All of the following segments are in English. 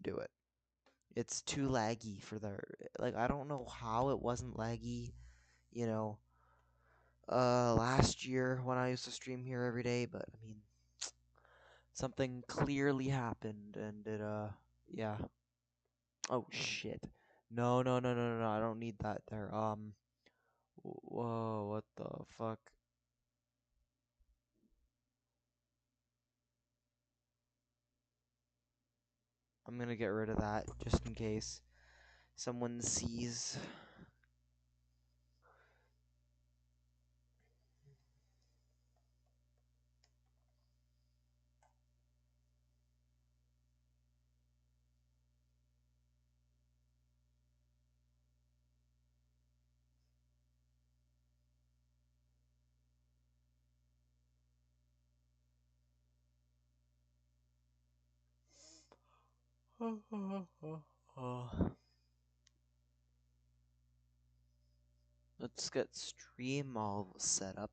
do it. It's too laggy for the like. I don't know how it wasn't laggy, you know, last year when I used to stream here every day. But I mean, something clearly happened, and yeah. Oh shit. No, no, no, no, no, no. I don't need that there. Whoa, what the fuck? I'm gonna get rid of that just in case someone sees. Let's get stream all set up.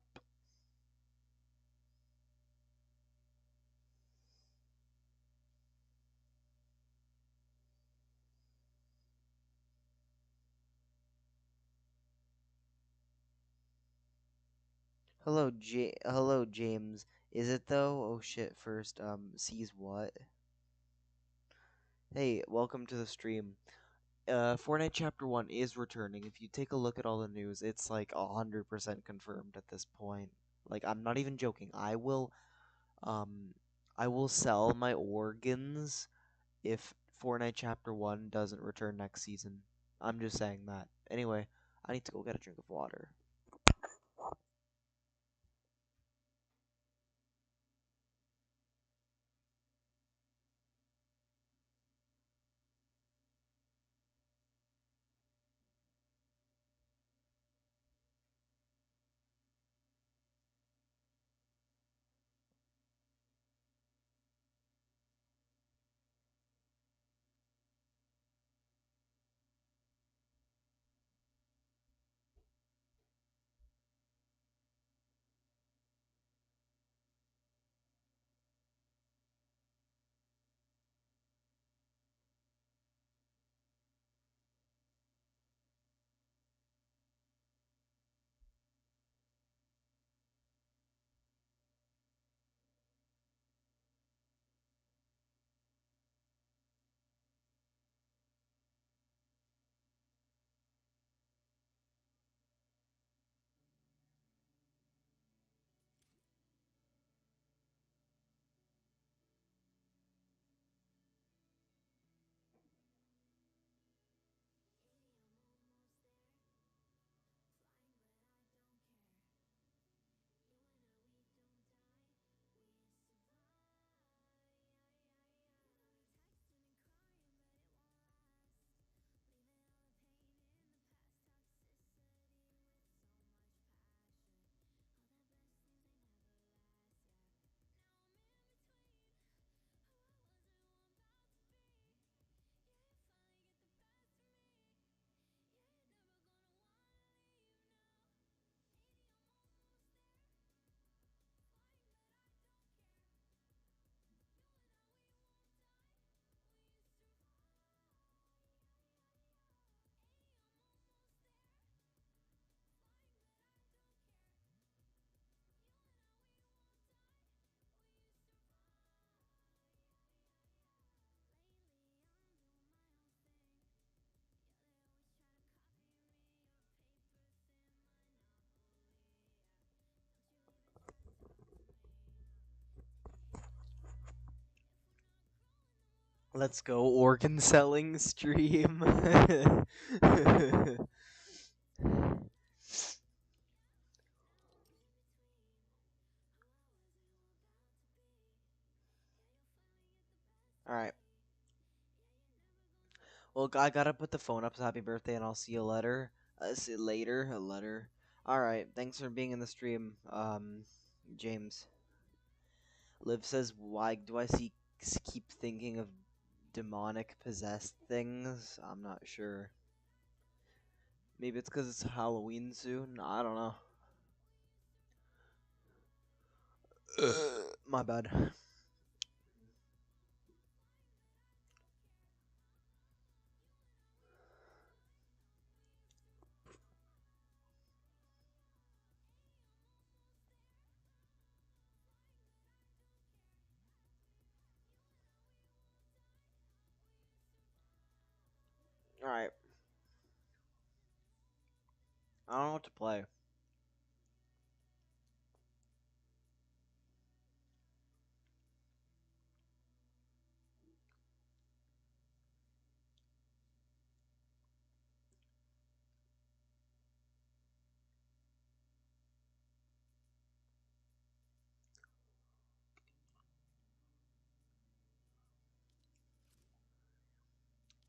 Hello James. Is it though? Oh shit, first sees what? Hey, welcome to the stream. Fortnite Chapter 1 is returning. If you take a look at all the news, it's like 100% confirmed at this point. Like I'm not even joking. Um I will sell my organs if Fortnite Chapter 1 doesn't return next season. I'm just saying that. Anyway, I need to go get a drink of water. Let's go organ selling stream. All right. Well, I gotta put the phone up. So happy birthday, and I'll see you later. See you later. A letter. All right. Thanks for being in the stream, James. Liv says, "Why do I keep thinking of demonic possessed things?" I'm not sure. Maybe it's because it's Halloween soon. I don't know. My bad. Alright, I don't know what to play.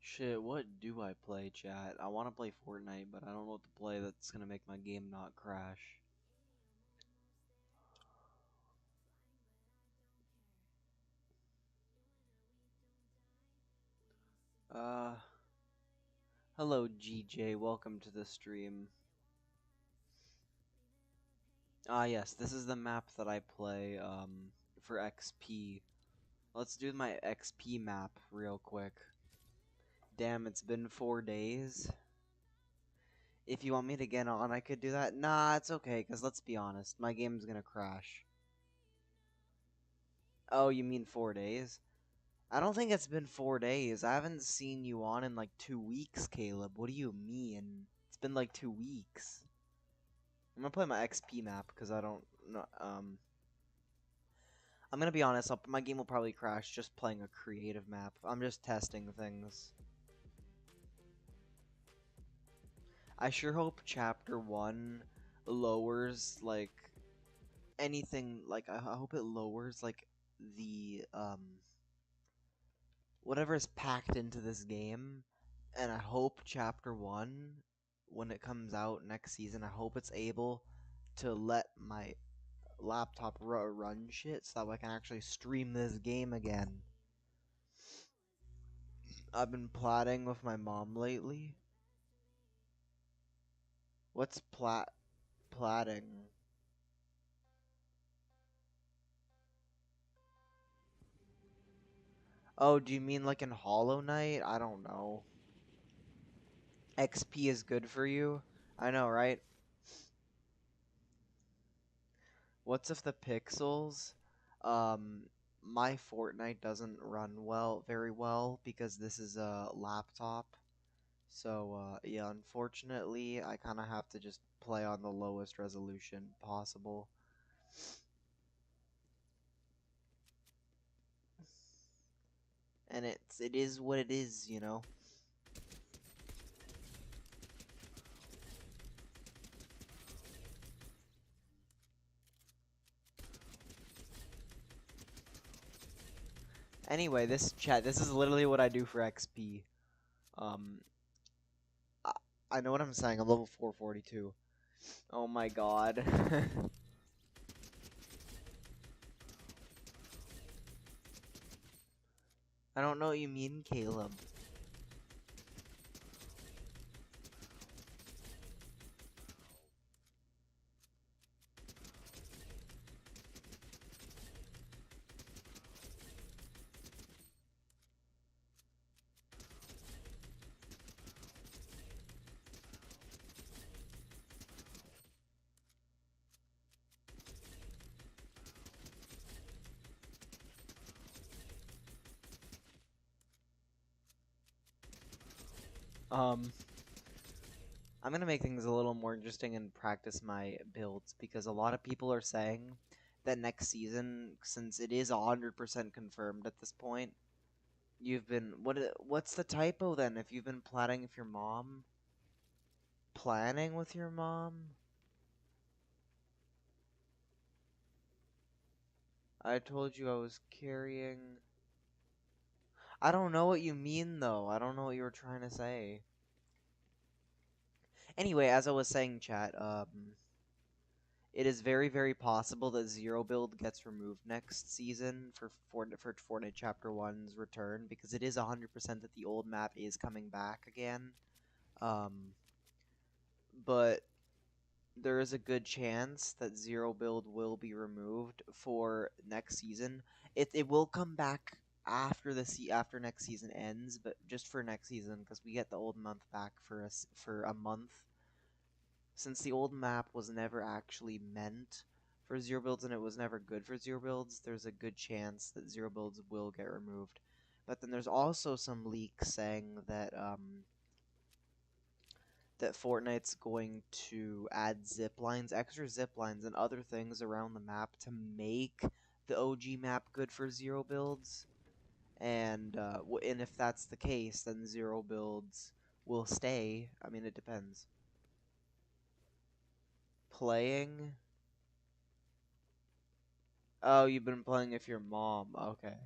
Shit, what do I play, chat? I want to play Fortnite, but I don't know what to play that's gonna make my game not crash. Uh, Hello GJ, welcome to the stream. Ah yes, this is the map that I play, for XP. Let's do my XP map real quick. Damn, it's been 4 days. If you want me to get on, I could do that. Nah, it's okay, because let's be honest, my game's gonna crash. Oh, you mean 4 days? I don't think it's been 4 days. I haven't seen you on in like 2 weeks, Caleb. What do you mean? It's been like 2 weeks. I'm gonna play my XP map because I don't know. I'm gonna be honest. My game will probably crash just playing a creative map. I'm just testing things. I sure hope Chapter 1 lowers like anything. Like I hope it lowers like the whatever is packed into this game, and I hope Chapter 1, when it comes out next season, I hope it's able to let my laptop run shit so that I can actually stream this game again. I've been plotting with my mom lately. What's plotting? Oh, do you mean like in Hollow Knight? I don't know. XP is good for you? I know, right? What's if the pixels? Um, my Fortnite doesn't run very well because this is a laptop. So, yeah, unfortunately, I kind of have to just play on the lowest resolution possible. And it is what it is, you know. Anyway, this is literally what I do for XP. Um, I, I know what I'm saying. I'm level 442. Oh my god. I don't know what you mean, Caleb. Um, I'm gonna make things a little more interesting and practice my builds because a lot of people are saying that next season, since it is 100% confirmed at this point, you've been what's the typo then? If you've been planning with your mom, planning with your mom? I told you I was carrying. I don't know what you mean though. I don't know what you were trying to say. Anyway, as I was saying, chat, it is very, very possible that Zero Build gets removed next season for Fortnite Chapter 1's return because it is 100% that the old map is coming back again. Um, but there is a good chance that Zero Build will be removed for next season. It will come back after after next season ends, but just for next season because we get the old month back for a month. Since the old map was never actually meant for zero builds and it was never good for zero builds, there's a good chance that zero builds will get removed. But then there's also some leaks saying that that Fortnite's going to add zip lines, extra zip lines, and other things around the map to make the OG map good for zero builds. And if that's the case, then zero builds will stay. I mean, it depends. Playing? Oh, you've been playing with your mom. Okay.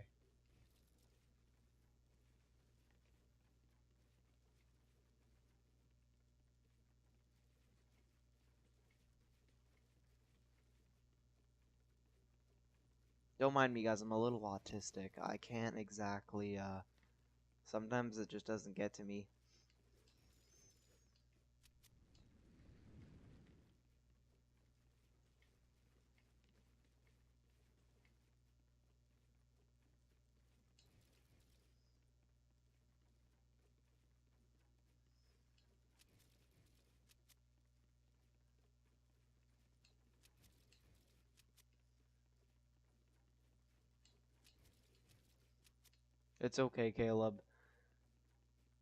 Don't mind me, guys. I'm a little autistic. I can't exactly, sometimes it just doesn't get to me. It's okay, Caleb.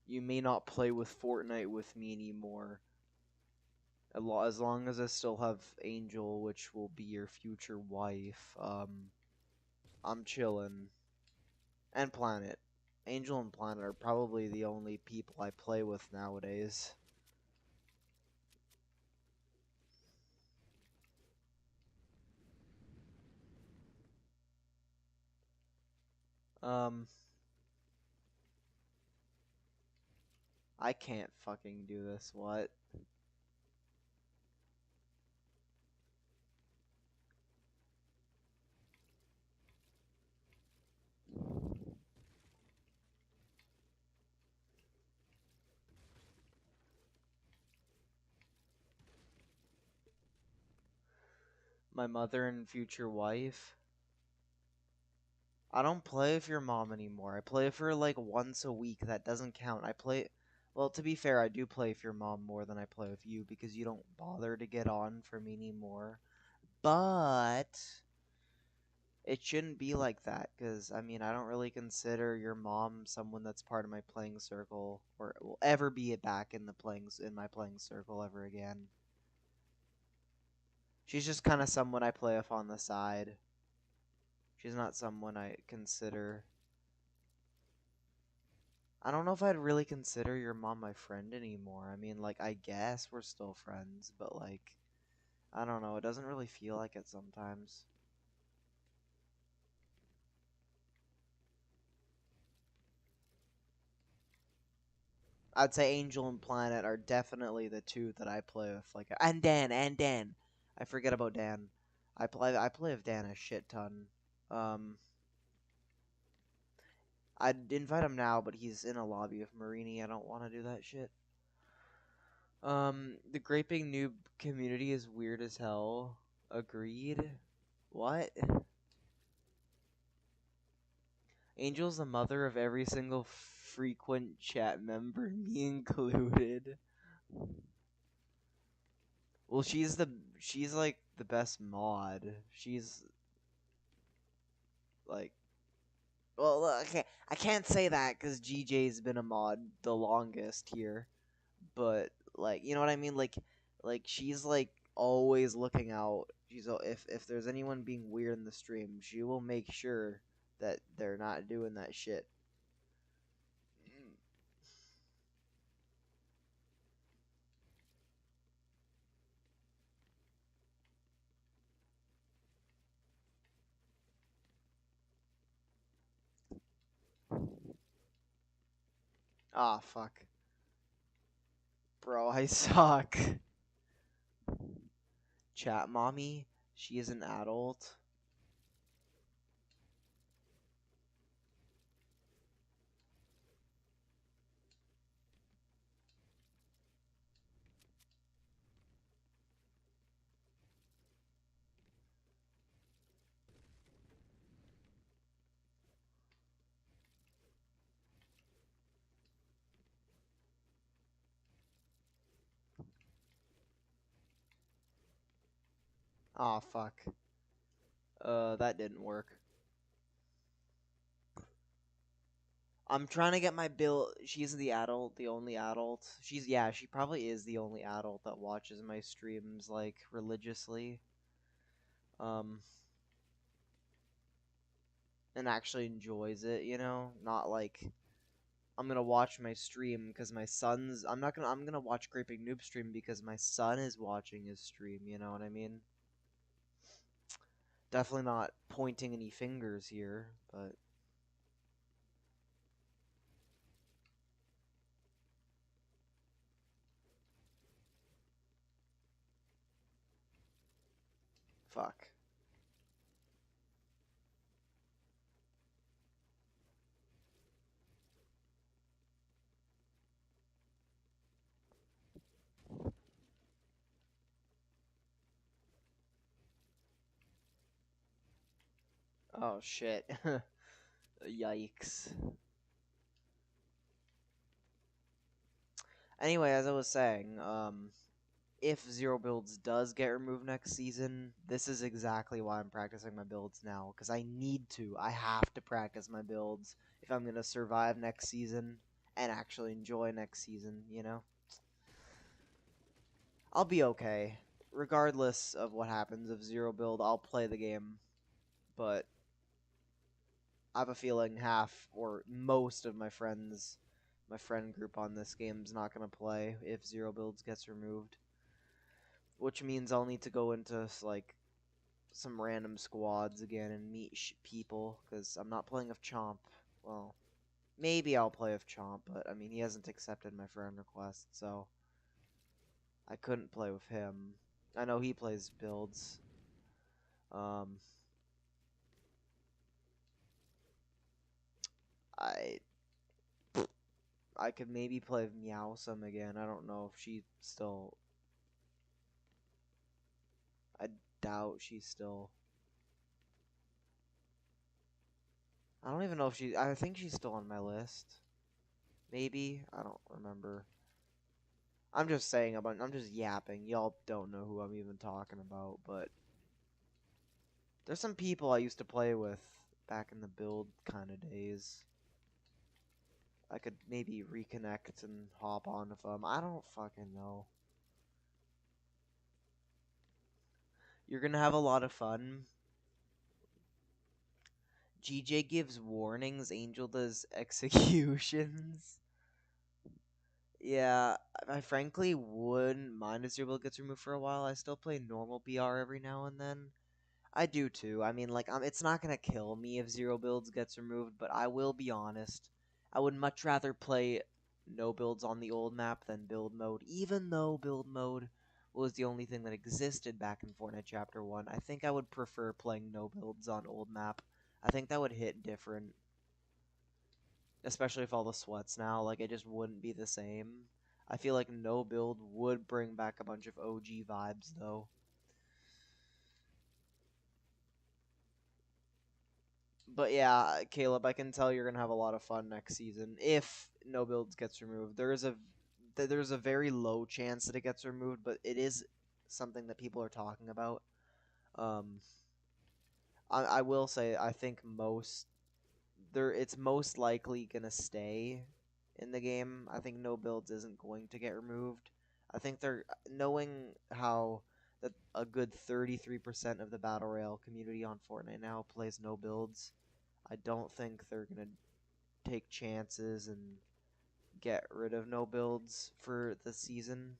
You may not play with Fortnite with me anymore. As long as I still have Angel, which will be your future wife, I'm chilling. And Planet. Angel and Planet are probably the only people I play with nowadays. Um, I can't fucking do this. What? My mother and future wife? I don't play with your mom anymore. I play with her like once a week. That doesn't count. I play. Well, to be fair, I do play with your mom more than I play with you because you don't bother to get on for me anymore. But it shouldn't be like that because, I mean, I don't really consider your mom someone that's part of my playing circle or will ever be it back in my playing circle ever again. She's just kind of someone I play with on the side. She's not someone I consider. I don't know if I'd really consider your mom my friend anymore. I mean, like, I guess we're still friends, but, like, I don't know. It doesn't really feel like it sometimes. I'd say Angel and Planet are definitely the two that I play with. Like, and Dan. I forget about Dan. I play with Dan a shit ton. Um, I'd invite him now, but he's in a lobby with Marini. I don't want to do that shit. The graping noob community is weird as hell. Agreed. What? Angel's the mother of every single frequent chat member, me included. Well, she's like the best mod. She's like, well, okay, I can't say that because GJ's been a mod the longest here, but like, you know what I mean? Like she's like always looking out. If there's anyone being weird in the stream, she will make sure that they're not doing that shit. Ah, fuck. Bro, I suck. Chat mommy, she is an adult. Ah, fuck. That didn't work. I'm trying to get my bill. She's the adult, the only adult. Yeah, she probably is the only adult that watches my streams like religiously. Um, and actually enjoys it, Not like I'm gonna watch my stream because my son's. I'm gonna watch Graping Noob stream because my son is watching his stream. You know what I mean? Definitely not pointing any fingers here, but fuck. Oh shit. Yikes. Anyway, as I was saying, if Zero Builds does get removed next season, this is exactly why I'm practicing my builds now, because I need to. I have to practice my builds if I'm going to survive next season and actually enjoy next season. I'll be okay. Regardless of what happens of Zero Build, I'll play the game, but I have a feeling half or most of my friend group on this game is not going to play if Zero Builds gets removed, which means I'll need to go into like some random squads again and meet people because I'm not playing with Chomp. Well, maybe I'll play with Chomp, but I mean he hasn't accepted my friend request, so I couldn't play with him. I know he plays builds. Um, I I could maybe play with Meowsome again. I don't know if she still. I doubt she's still. I don't even know if she. I think she's still on my list. Maybe I don't remember. I'm just saying about. I'm just yapping. Y'all don't know who I'm even talking about, but there's some people I used to play with back in the build kind of days. I could maybe reconnect and hop on with them. I don't fucking know. You're gonna have a lot of fun. GJ gives warnings. Angel does executions. Yeah, I frankly wouldn't mind if Zero gets removed for a while. I still play normal BR every now and then. I do too. I mean, like, it's not gonna kill me if Zero Builds gets removed, but I will be honest. I would much rather play no builds on the old map than build mode, even though build mode was the only thing that existed back in Fortnite Chapter 1. I think I would prefer playing no builds on old map. I think that would hit different, especially with all the sweats now. Like, it just wouldn't be the same. I feel like no build would bring back a bunch of OG vibes, though. But yeah, Caleb, I can tell you're gonna have a lot of fun next season if no builds gets removed. There's a very low chance that it gets removed, but it is something that people are talking about. Um, I will say I think it's most likely gonna stay in the game. I think no builds isn't going to get removed. I think they're knowing how that a good 33% of the battle royale community on Fortnite now plays no builds. I don't think they're gonna take chances and get rid of no builds for the season.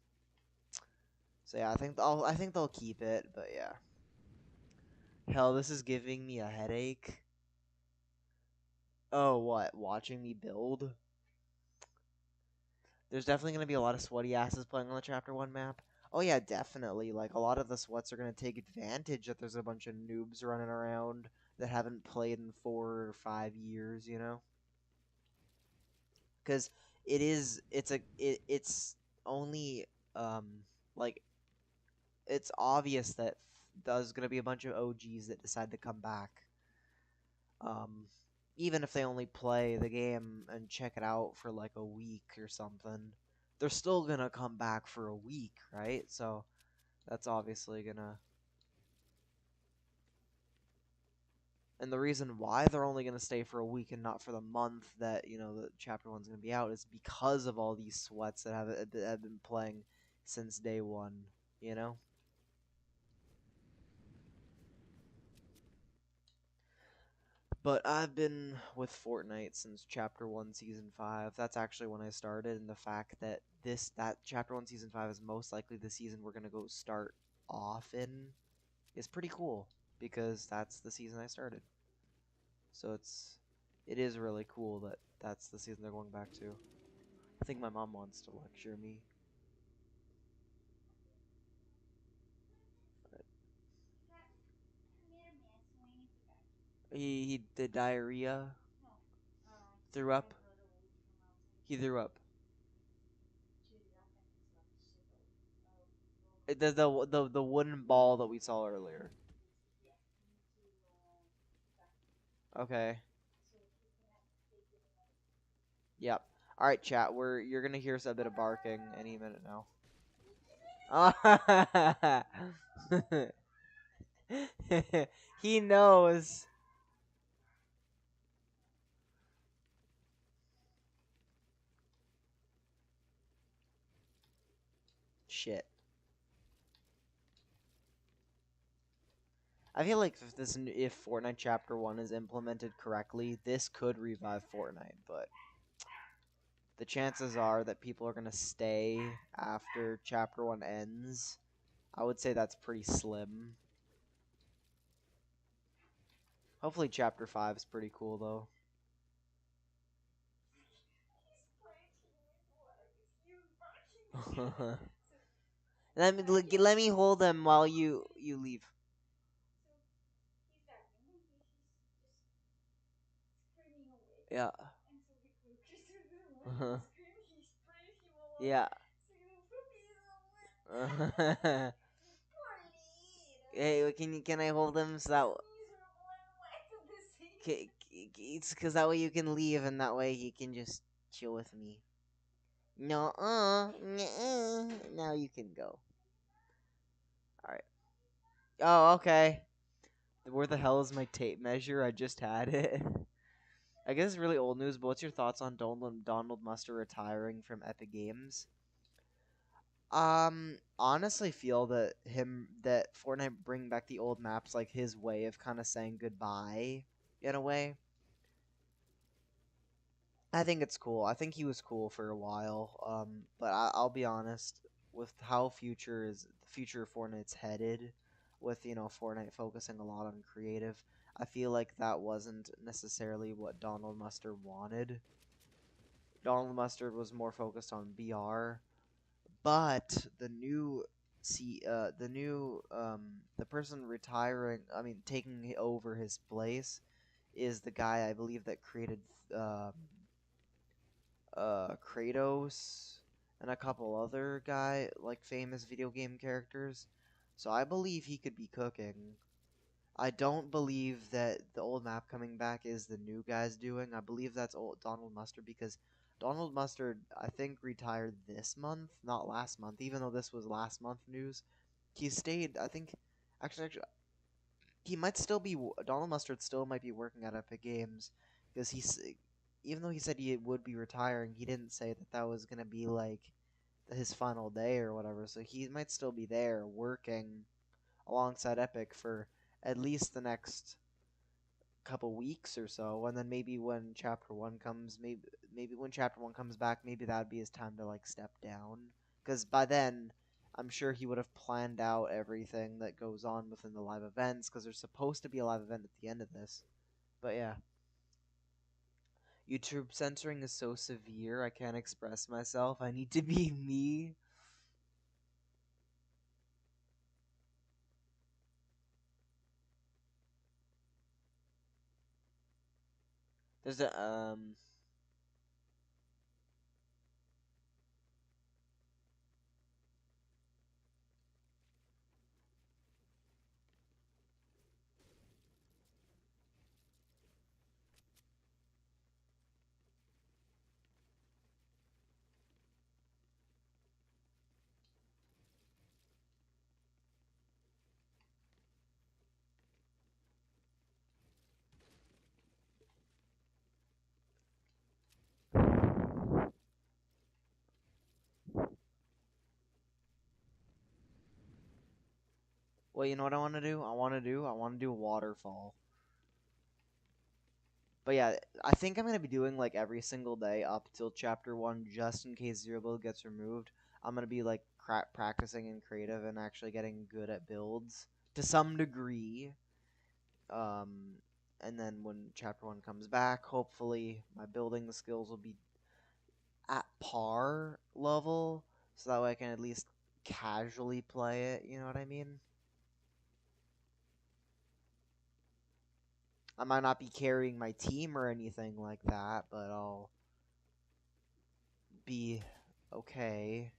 So yeah, I think they'll keep it, but yeah. Hell, this is giving me a headache. Oh, what? Watching me build? There's definitely gonna be a lot of sweaty asses playing on the Chapter 1 map. Oh yeah, definitely. Like a lot of the sweats are gonna take advantage that there's a bunch of noobs running around that haven't played in 4 or 5 years. Because it's only um like it's obvious that there's gonna be a bunch of OGs that decide to come back. Um, Even if they only play the game and check it out for like a week or something, they're still gonna come back for a week, right? So that's obviously gonna. And the reason why they're only going to stay for a week and not for the month that, the chapter one's going to be out is because of all these sweats that have been playing since day one, you know? But I've been with Fortnite since chapter 1 season 5. That's actually when I started, and the fact that that chapter 1 season 5 is most likely the season we're going to go start off in is pretty cool because that's the season I started. So it is really cool that that's the season they're going back to. I think my mom wants to lecture me. He did diarrhea. Threw up. He threw up. The wooden ball that we saw earlier. Okay. Yep. All right, chat. You're gonna hear a bit of barking any minute now. He knows. Shit. I feel like if Fortnite Chapter 1 is implemented correctly, this could revive Fortnite, but the chances are that people are going to stay after Chapter 1 ends. I would say that's pretty slim. Hopefully Chapter 5 is pretty cool, though. Let me hold him while you leave. Yeah. Yeah. Hey, can I hold him so that it's because that way you can leave and that way he can just chill with me. No, now you can go. All right. Oh, okay. Where the hell is my tape measure? I just had it. I guess it's really old news, but what's your thoughts on Donald Muster retiring from Epic Games? Honestly feel that Fortnite bring back the old maps like his way of kind of saying goodbye in a way. I think it's cool. I think he was cool for a while. But I'll be honest with how the future of Fortnite's headed, with Fortnite focusing a lot on creative. I feel like that wasn't necessarily what Donald Mustard wanted. Donald Mustard was more focused on BR, but the person retiring, I mean taking over his place, is the guy I believe that created Kratos and a couple other famous video game characters. So I believe he could be cooking. I don't believe that the old map coming back is the new guy's doing. I believe that's old Donald Mustard because Donald Mustard I think retired this month, not last month. Even though this was last month news, he stayed. I think actually he might still be Donald Mustard still might be working at Epic Games because even though he said he would be retiring, he didn't say that that was gonna be like his final day or whatever. So he might still be there working alongside Epic for at least the next couple weeks or so, and then maybe when Chapter 1 comes, maybe when Chapter 1 comes back, maybe that'd be his time to step down. Because by then, I'm sure he would have planned out everything that goes on within the live events. Because there's supposed to be a live event at the end of this. But yeah, YouTube censoring is so severe. I can't express myself. I need to be me. There's a. Well, you know what I want to do? I want to do a waterfall. But yeah, I think I'm gonna be doing like every single day up till chapter 1, just in case zero build gets removed. I'm gonna be like practicing in creative and actually getting good at builds to some degree. Um, and then when chapter 1 comes back, hopefully my building skills will be at par level, so that way I can at least casually play it. You know what I mean? I might not be carrying my team or anything like that, but I'll be okay.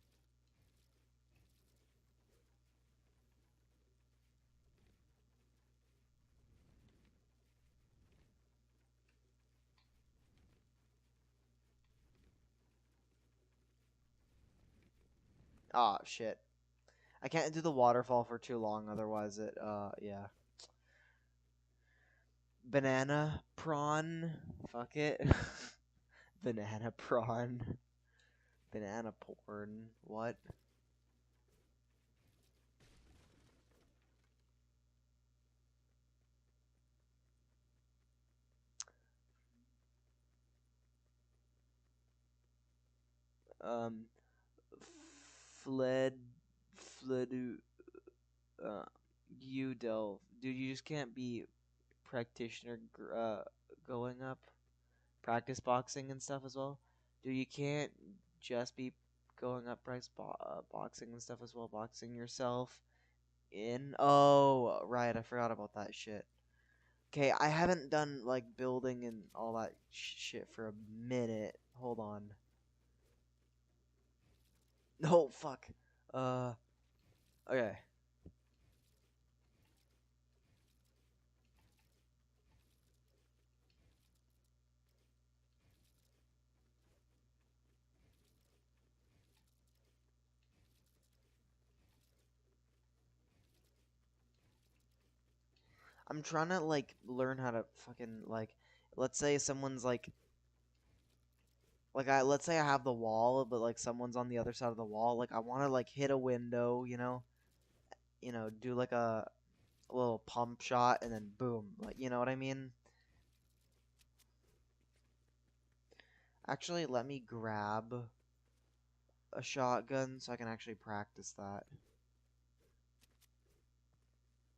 Ah, shit. I can't do the waterfall for too long, otherwise yeah. Banana prawn. Fuck it. Banana prawn. Banana porn. What? Um, fled, fledu, uh, you delve. Dude, you just can't be practitioner, going up. Practice boxing and stuff as well. Dude, you can't just be going up boxing and stuff as well. Boxing yourself in. Oh, right. I forgot about that shit. Okay, I haven't done like building and all that shit for a minute. Hold on. No, fuck. Uh, okay. I'm trying to like learn how to fucking like, let's say someone's like let's say I have the wall, but like someone's on the other side of the wall. Like I want to like hit a window, do like a little pump shot and then boom, like you know what I mean? Actually, let me grab a shotgun so I can actually practice that.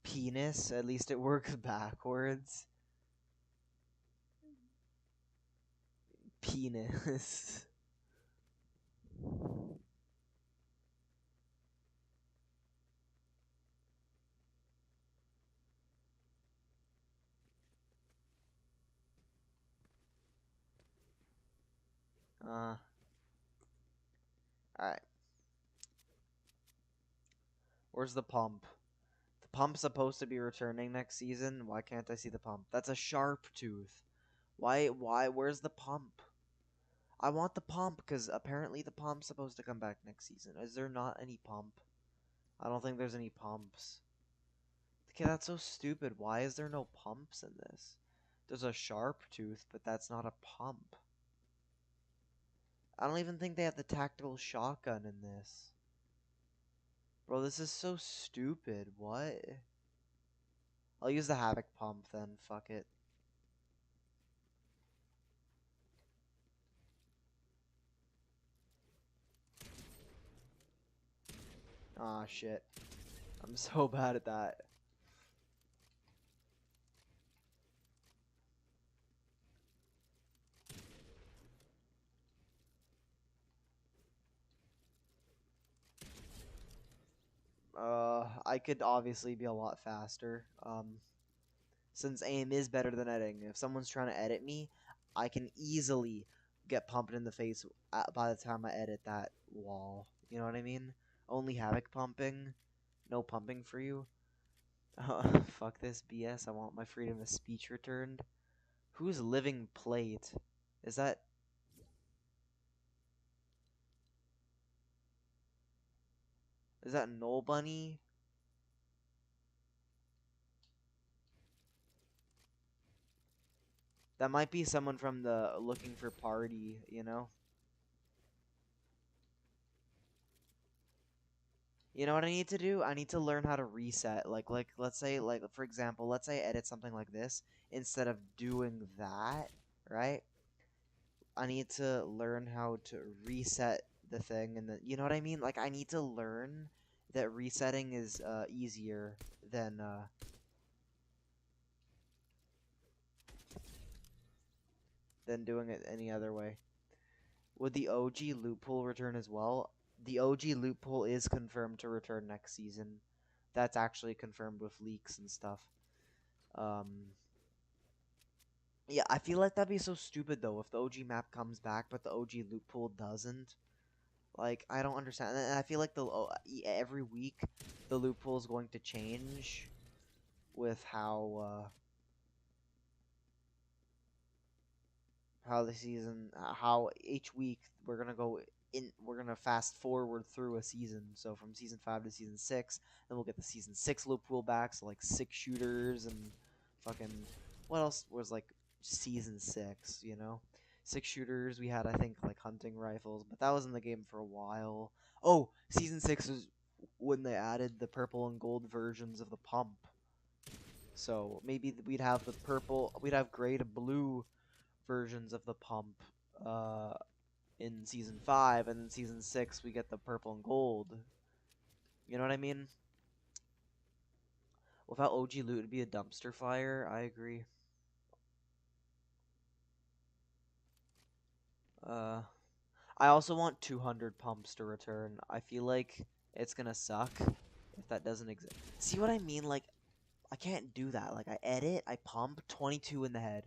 Penis, at least it works backwards. Penis. Alright. Where's the pump? The pump's supposed to be returning next season. Why can't I see the pump? That's a sharp tooth. Where's the pump? I want the pump because apparently the pump's supposed to come back next season. Is there not any pump? I don't think there's any pumps. Okay, that's so stupid. Why is there no pumps in this? There's a sharp tooth, but that's not a pump. I don't even think they have the tactical shotgun in this. Bro, this is so stupid. What? I'll use the Havoc pump then. Fuck it. Aw, shit. I'm so bad at that. I could obviously be a lot faster. Since aim is better than editing. If someone's trying to edit me, I can easily get pumped in the face by the time I edit that wall. You know what I mean? Only Havoc pumping, no pumping for you. Fuck this BS. I want my freedom of speech returned. Who's living plate? Is that Null Bunny? That might be someone from the looking for party, you know? You know what I need to do? I need to learn how to reset. Like let's say like for example, let's say I edit something like this instead of doing that, right? I need to learn how to reset the thing and then you know what I mean? Like I need to learn that resetting is easier than doing it any other way. Would the OG loophole return as well? The OG loophole is confirmed to return next season. That's actually confirmed with leaks and stuff. Um, yeah, I feel like that'd be so stupid though if the OG map comes back but the OG loophole doesn't. Like, I don't understand. And I feel like every week the loophole is going to change with how the season how each week we're gonna fast forward through a season, so from season 5 to season 6, then we'll get the season 6 loophole back, so like 6 shooters and fucking what else was like season 6, 6 shooters. We had, I think, like hunting rifles, but that was in the game for a while. Oh, season 6 was when they added the purple and gold versions of the pump, so maybe we'd have gray to blue versions of the pump uh, in season 5, and then season 6 we get the purple and gold. You know what I mean? Without OG loot, it'd be a dumpster fire. I agree. Uh, I also want 200 pumps to return. I feel like it's gonna suck if that doesn't exist. See what I mean? Like, I can't do that. Like, I edit, I pump 22 in the head,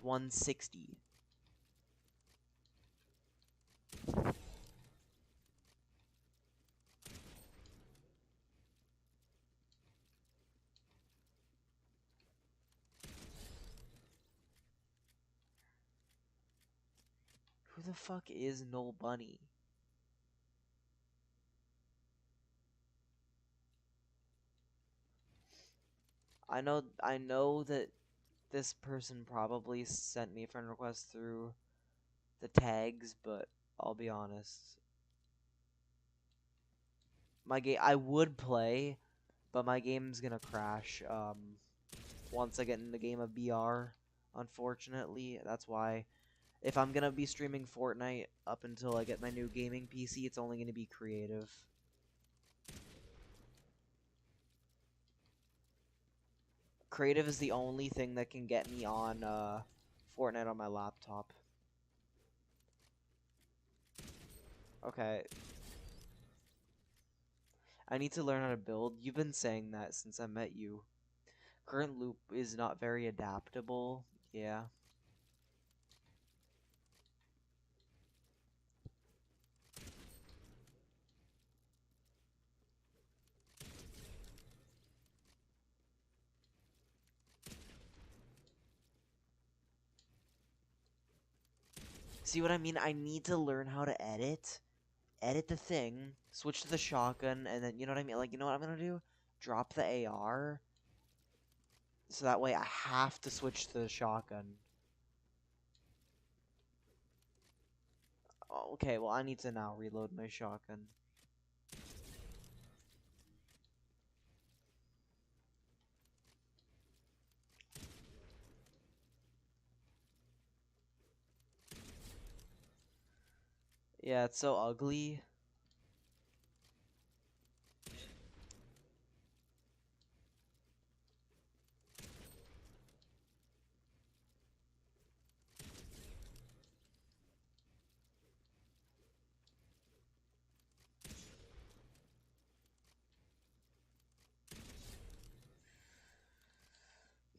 160. Who the fuck is Null Bunny? I know that this person probably sent me a friend request through the tags, but I'll be honest. My game I would play, but my game's gonna crash once I get in the game of BR. Unfortunately, that's why if I'm gonna be streaming Fortnite up until I get my new gaming PC, it's only gonna be creative. Creative is the only thing that can get me on Fortnite on my laptop. Okay, I need to learn how to build. You've been saying that since I met you. Current loop is not very adaptable. Yeah. See what I mean? I need to learn how to edit the thing, switch to the shotgun, and then, you know what I mean? Like, you know what I'm gonna do? Drop the AR, so that way I have to switch to the shotgun. Oh, okay, well, I need to now reload my shotgun. Yeah, it's so ugly.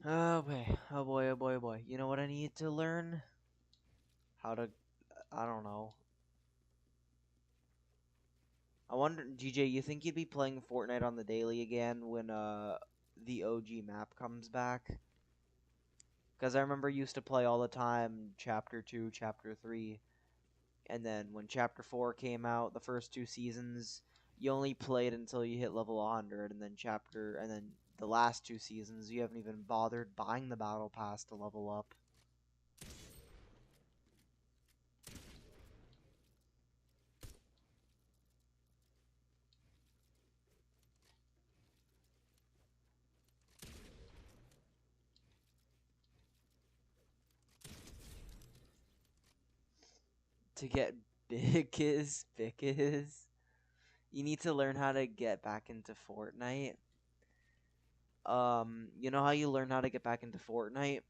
Oh boy, oh boy, oh boy, oh boy. You know what I need to learn? How to, I don't know. I wonder, GJ, you think you'd be playing Fortnite on the daily again when the OG map comes back? Because I remember you used to play all the time Chapter 2, Chapter 3, and then when Chapter 4 came out, the first 2 seasons, you only played until you hit level 100, and then the last 2 seasons, you haven't even bothered buying the Battle Pass to level up. To get big is you need to learn how to get back into Fortnite. You know how you learn how to get back into Fortnite?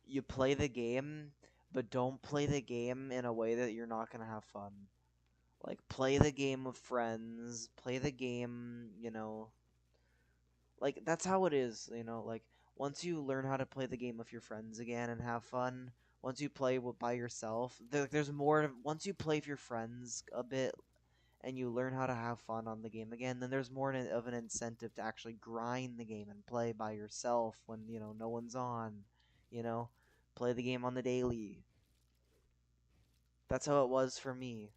You play the game, but don't play the game in a way that you're not gonna have fun. Like, play the game with friends, play the game, like, that's how it is. Like, once you learn how to play the game with your friends again and have fun, once you play by yourself, there's more. Once you play with your friends a bit and you learn how to have fun on the game again, then there's more of an incentive to actually grind the game and play by yourself when, no one's on, you know, play the game on the daily. That's how it was for me.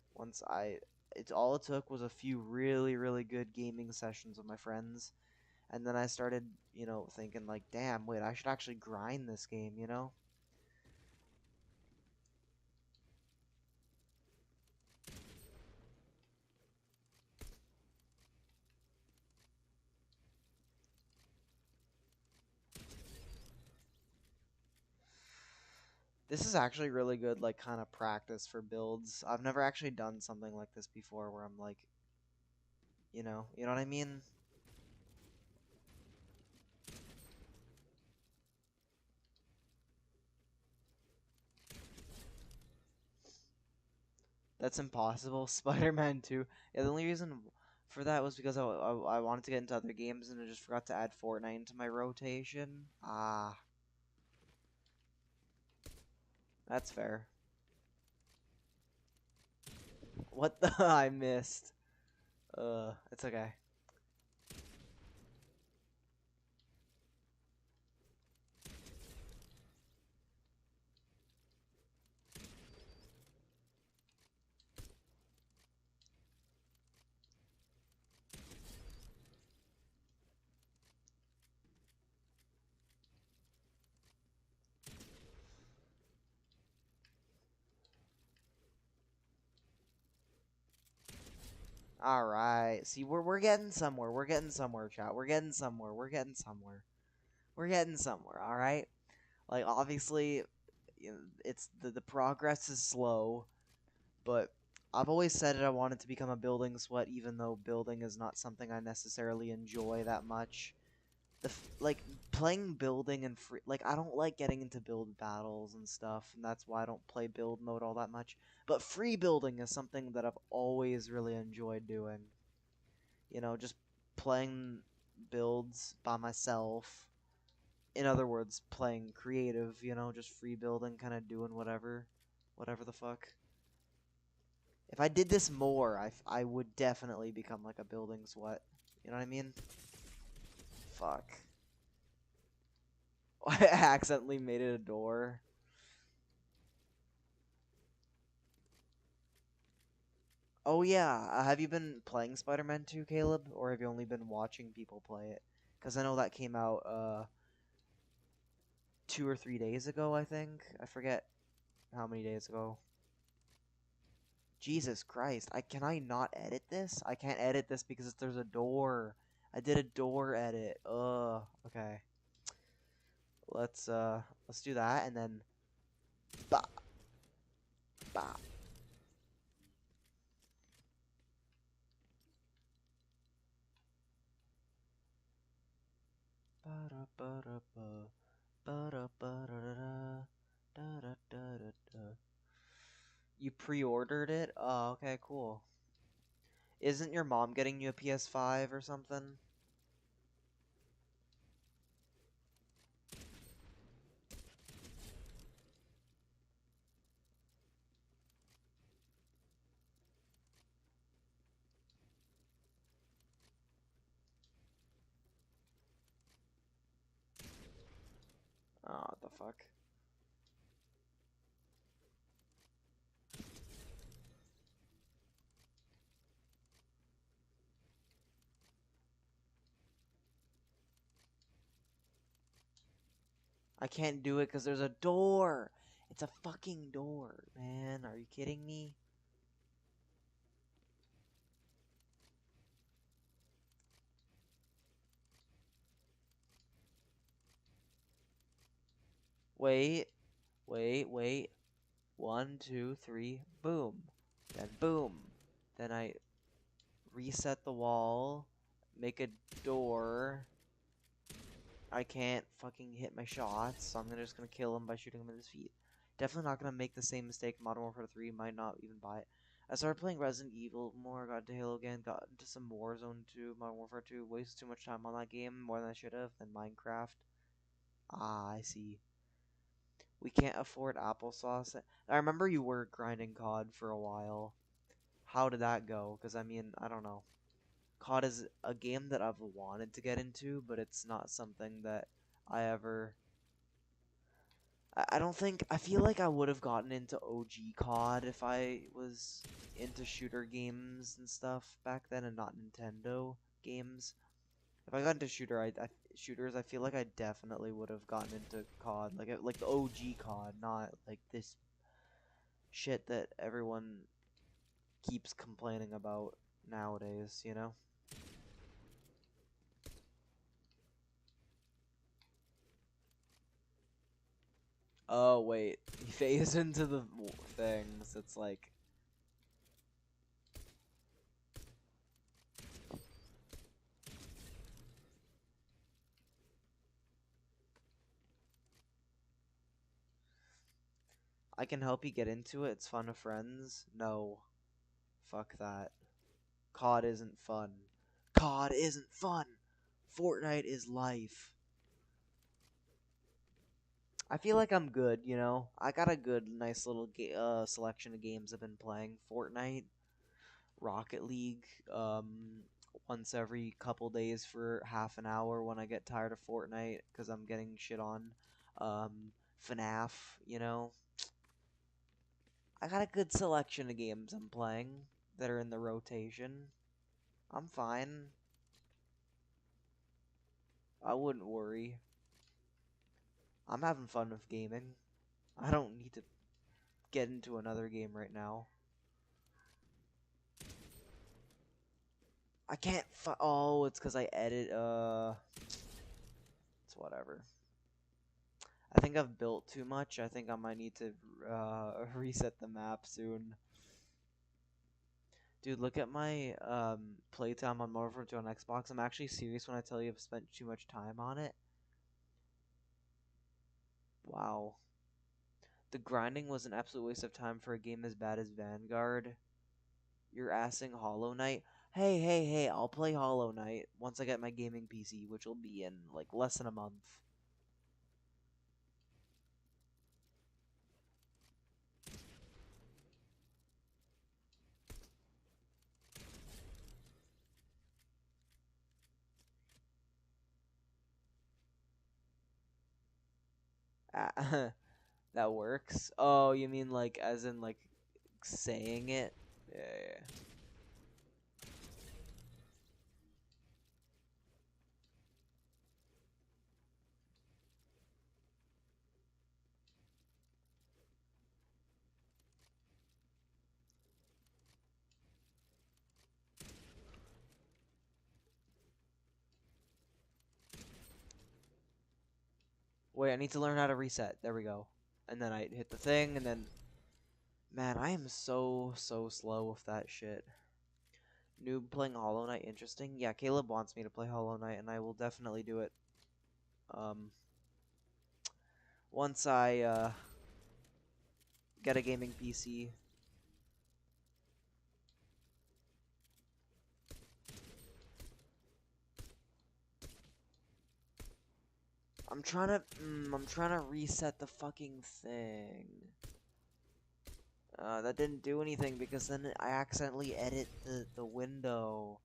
It's all it took was a few really, really good gaming sessions with my friends, and then I started, thinking like, damn, wait, I should actually grind this game. This is actually really good, like, kind of practice for builds. I've never actually done something like this before where I'm like, you know what I mean? That's impossible. Spider-Man 2. Yeah, the only reason for that was because I wanted to get into other games and I just forgot to add Fortnite into my rotation. Ah, that's fair. What the? I missed. It's okay. All right. See, we're getting somewhere. We're getting somewhere, chat. We're getting somewhere. We're getting somewhere. We're getting somewhere. All right. Like, obviously, it's the progress is slow, but I've always said it. I wanted to become a building sweat, even though building is not something I necessarily enjoy that much. Like, playing building and free, like, I don't like getting into build battles and stuff, and that's why I don't play build mode all that much. But free building is something that I've always really enjoyed doing. Just playing builds by myself. In other words, playing creative, just free building, kind of doing whatever the fuck. If I did this more, I would definitely become like a building sweat. You know what I mean? Fuck. I accidentally made it a door. Oh yeah, have you been playing Spider-Man 2, Caleb, or have you only been watching people play it? Because I know that came out 2 or 3 days ago, I think. I forget how many days ago. Jesus Christ, can I not edit this? I can't edit this because there's a door. I did a door edit. Ugh. Okay. Let's do that and then bah, bah. Ba-da-ba-da-ba, ba-da-ba-da-da-da, da-da-da-da-da. You pre-ordered it? Oh, okay, cool. Isn't your mom getting you a PS5 or something? Oh, what the fuck? I can't do it because there's a door. It's a fucking door, man. Are you kidding me? Wait, wait. 1, 2, 3, boom. Then boom. Then I reset the wall, make a door. I can't fucking hit my shots, so I'm just gonna kill him by shooting him in his feet. Definitely not gonna make the same mistake. Modern Warfare 3, might not even buy it. I started playing Resident Evil more, got into Halo again, got into some Warzone 2, Modern Warfare 2, wasted too much time on that game, more than I should have, than Minecraft. Ah, I see. We can't afford applesauce. I remember you were grinding COD for a while. How did that go? Because, I mean, I don't know. COD is a game that I've wanted to get into, but it's not something that I ever... I don't think... I feel like I would have gotten into OG COD if I was into shooter games and stuff back then and not Nintendo games. If I got into shooters, I feel like I definitely would have gotten into COD, like the OG COD, not like this shit that everyone keeps complaining about nowadays, you know? Oh, wait. He phased into the things. It's like... I can help you get into it. It's fun with friends. No. Fuck that. COD isn't fun. COD isn't fun! Fortnite is life. I feel like I'm good, you know? I got a good, nice little selection of games I've been playing. Fortnite, Rocket League, once every couple days for half an hour when I get tired of Fortnite because I'm getting shit on. FNAF, you know? I got a good selection of games I'm playing that are in the rotation. I'm fine. I wouldn't worry. I'm having fun with gaming. I don't need to get into another game right now. I can't oh, it's because I edit, it's whatever. I think I've built too much. I think I might need to, reset the map soon. Dude, look at my, playtime on Modern Warfare 2 on Xbox. I'm actually serious when I tell you I've spent too much time on it. Wow. The grinding was an absolute waste of time for a game as bad as Vanguard. You're assing Hollow Knight. Hey, hey, hey, I'll play Hollow Knight once I get my gaming PC, which will be in, like, less than a month. That works? Oh, you mean, like, as in, like, saying it? Yeah, yeah. Wait, I need to learn how to reset. There we go. And then I hit the thing, and then... Man, I am so slow with that shit. Noob playing Hollow Knight, interesting. Yeah, Caleb wants me to play Hollow Knight, and I will definitely do it. Um, once I, get a gaming PC. I'm trying to reset the fucking thing. That didn't do anything because then I accidentally edit the window.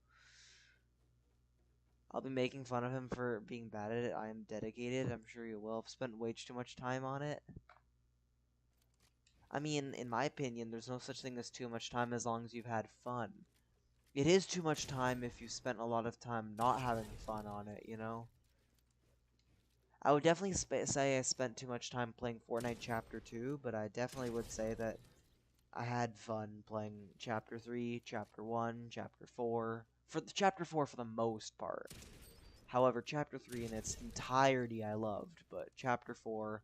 I'll be making fun of him for being bad at it. I am dedicated. I'm sure you will. I've spent way too much time on it. I mean, in my opinion, there's no such thing as too much time as long as you've had fun. It is too much time if you spent a lot of time not having fun on it, you know? I would definitely say I spent too much time playing Fortnite Chapter 2, but I definitely would say that I had fun playing Chapter 3, Chapter 1, Chapter 4. For the Chapter 4 for the most part. However, Chapter 3 in its entirety I loved, but Chapter 4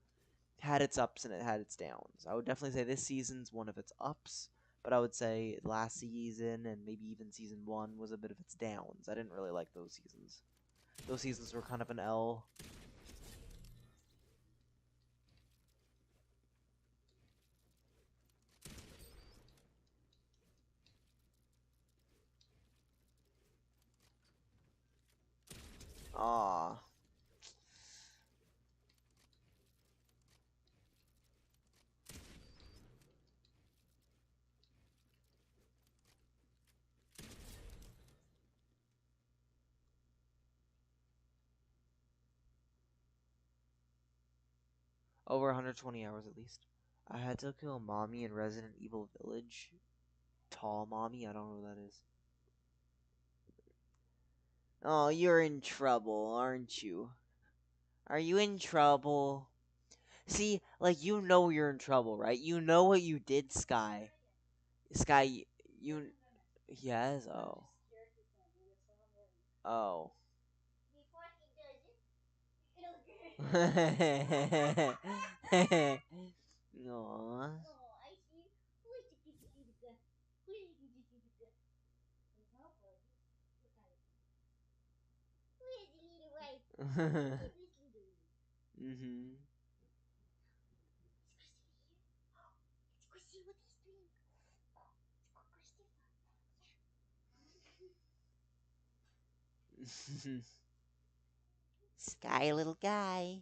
had its ups and it had its downs. I would definitely say this season's one of its ups. But I would say last season and maybe even season one was a bit of its downs. I didn't really like those seasons. Those seasons were kind of an L. Ah, over 120 hours at least. I had to kill Mommy in Resident Evil Village. Tall Mommy, I don't know who that is. Oh, you're in trouble, aren't you? Are you in trouble? See, like, you know you're in trouble, right? You know what you did, Sky. Sky, you... Yes? Oh. Oh. Aww. Mm-hmm. Sky, little guy.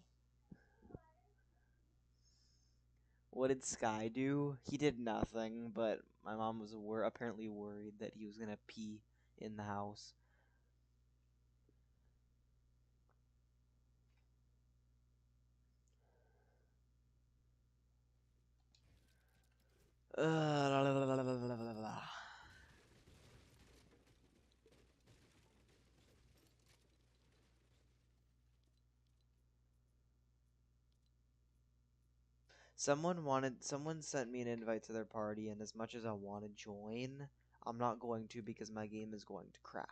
What did Sky do? He did nothing, but my mom was apparently worried that he was gonna pee in the house. Someone sent me an invite to their party, and as much as I want to join, I'm not going to because my game is going to crash.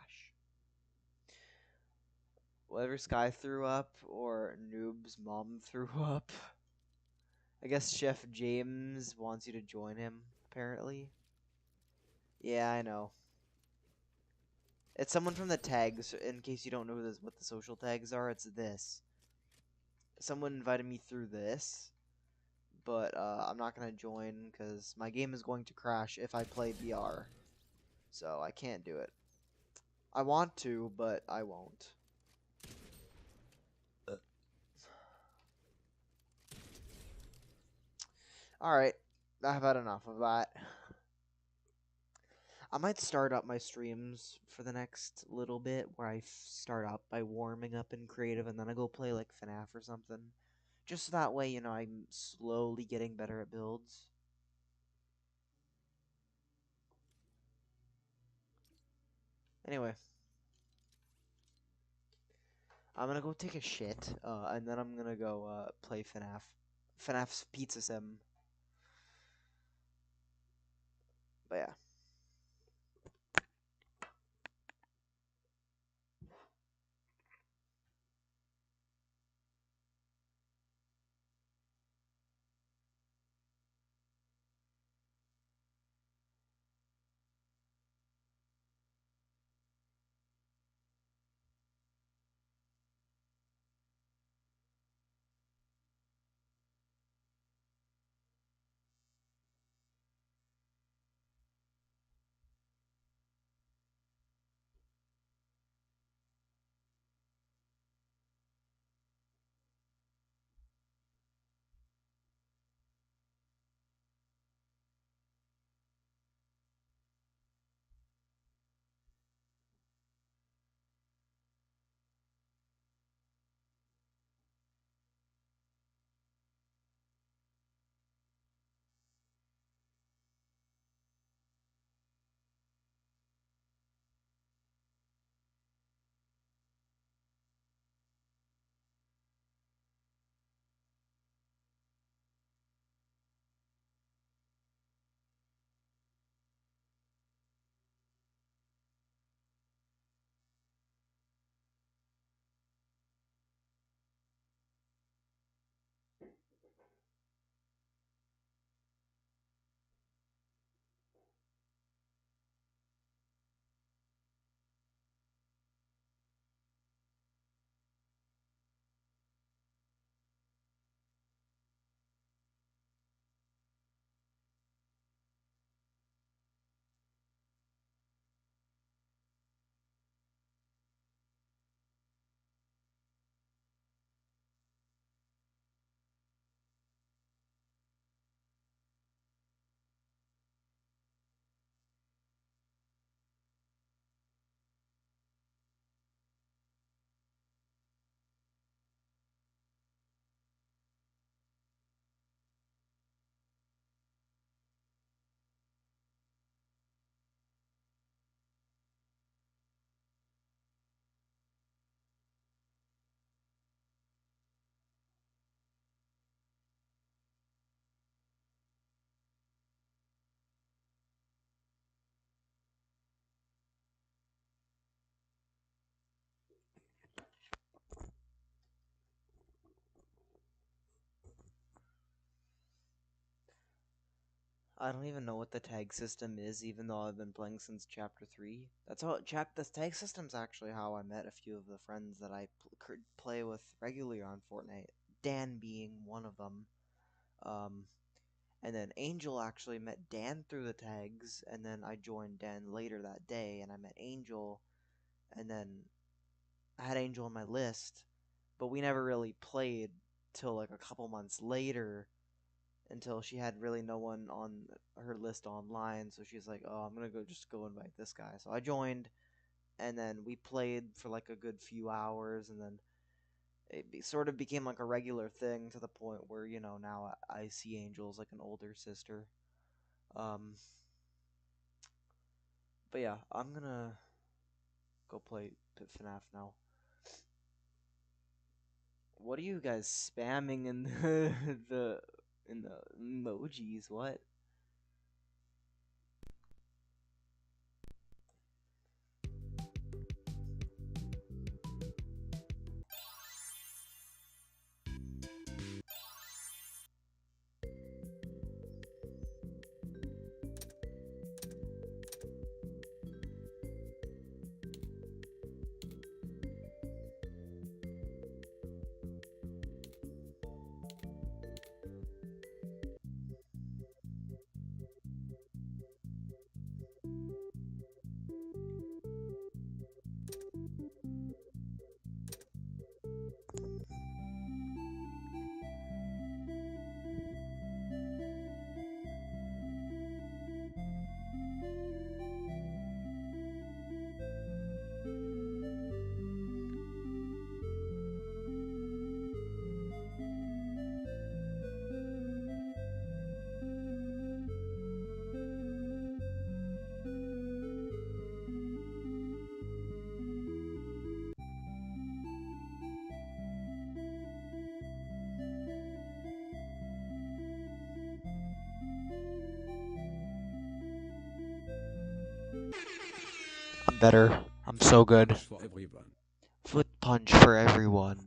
Whether Sky threw up or Noob's mom threw up. I guess Chef James wants you to join him, apparently. Yeah, I know. It's someone from the tags, in case you don't know what the social tags are, it's this. Someone invited me through this, but I'm not going to join because my game is going to crash if I play VR. So I can't do it. I want to, but I won't. Alright, I've had enough of that. I might start up my streams for the next little bit where I start up by warming up in creative and then I go play like FNAF or something. Just that way, I'm slowly getting better at builds. Anyway, I'm gonna go take a shit, and then I'm gonna go play FNAF. FNAF's Pizza Sim. But yeah. I don't even know what the tag system is, even though I've been playing since chapter 3. That's how the tag system's actually how I met a few of the friends that I play with regularly on Fortnite. Dan being one of them. Um, and then Angel actually met Dan through the tags, and then I joined Dan later that day, and I met Angel, and then I had Angel on my list, but we never really played till like a couple months later until she had really no one on her list online. So she's like, "Oh, I'm gonna go invite this guy." So I joined, and then we played for like a good few hours, and then sort of became like a regular thing to the point where now I see Angel as like an older sister. Um, but yeah, I'm gonna go play FNAF now. What are you guys spamming in the in the emojis? What? I'm better. I'm so good. For everyone. Foot punch for everyone.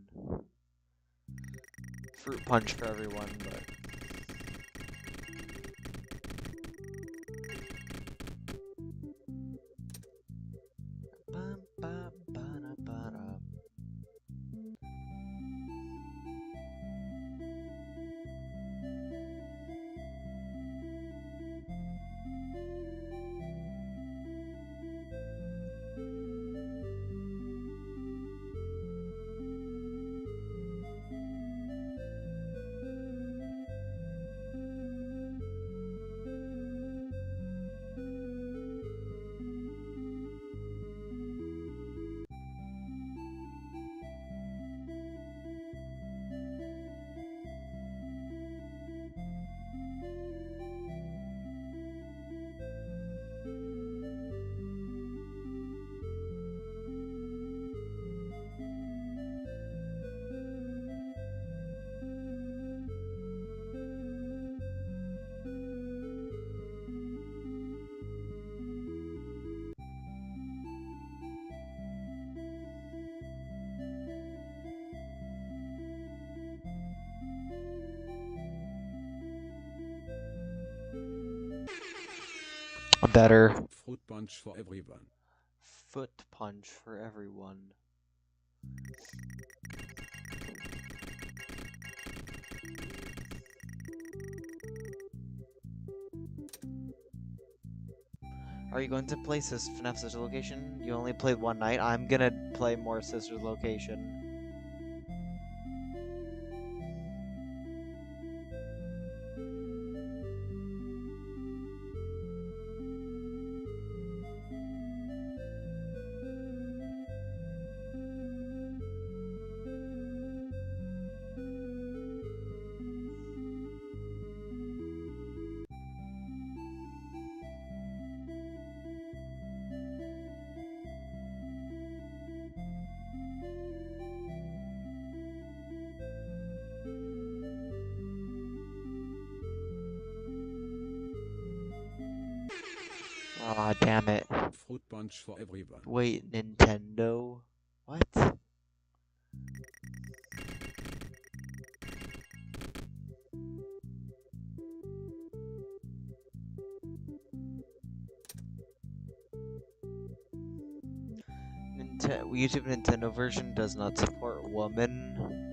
Fruit punch for everyone, but I'm better. Fruit punch for everyone. Foot punch for everyone. Are you going to play FNAF Sister Location? You only played one night. I'm gonna play more Sister Location. Aw, damn it. Fruit punch for everyone. Wait, Nintendo? What? YouTube Nintendo version does not support woman.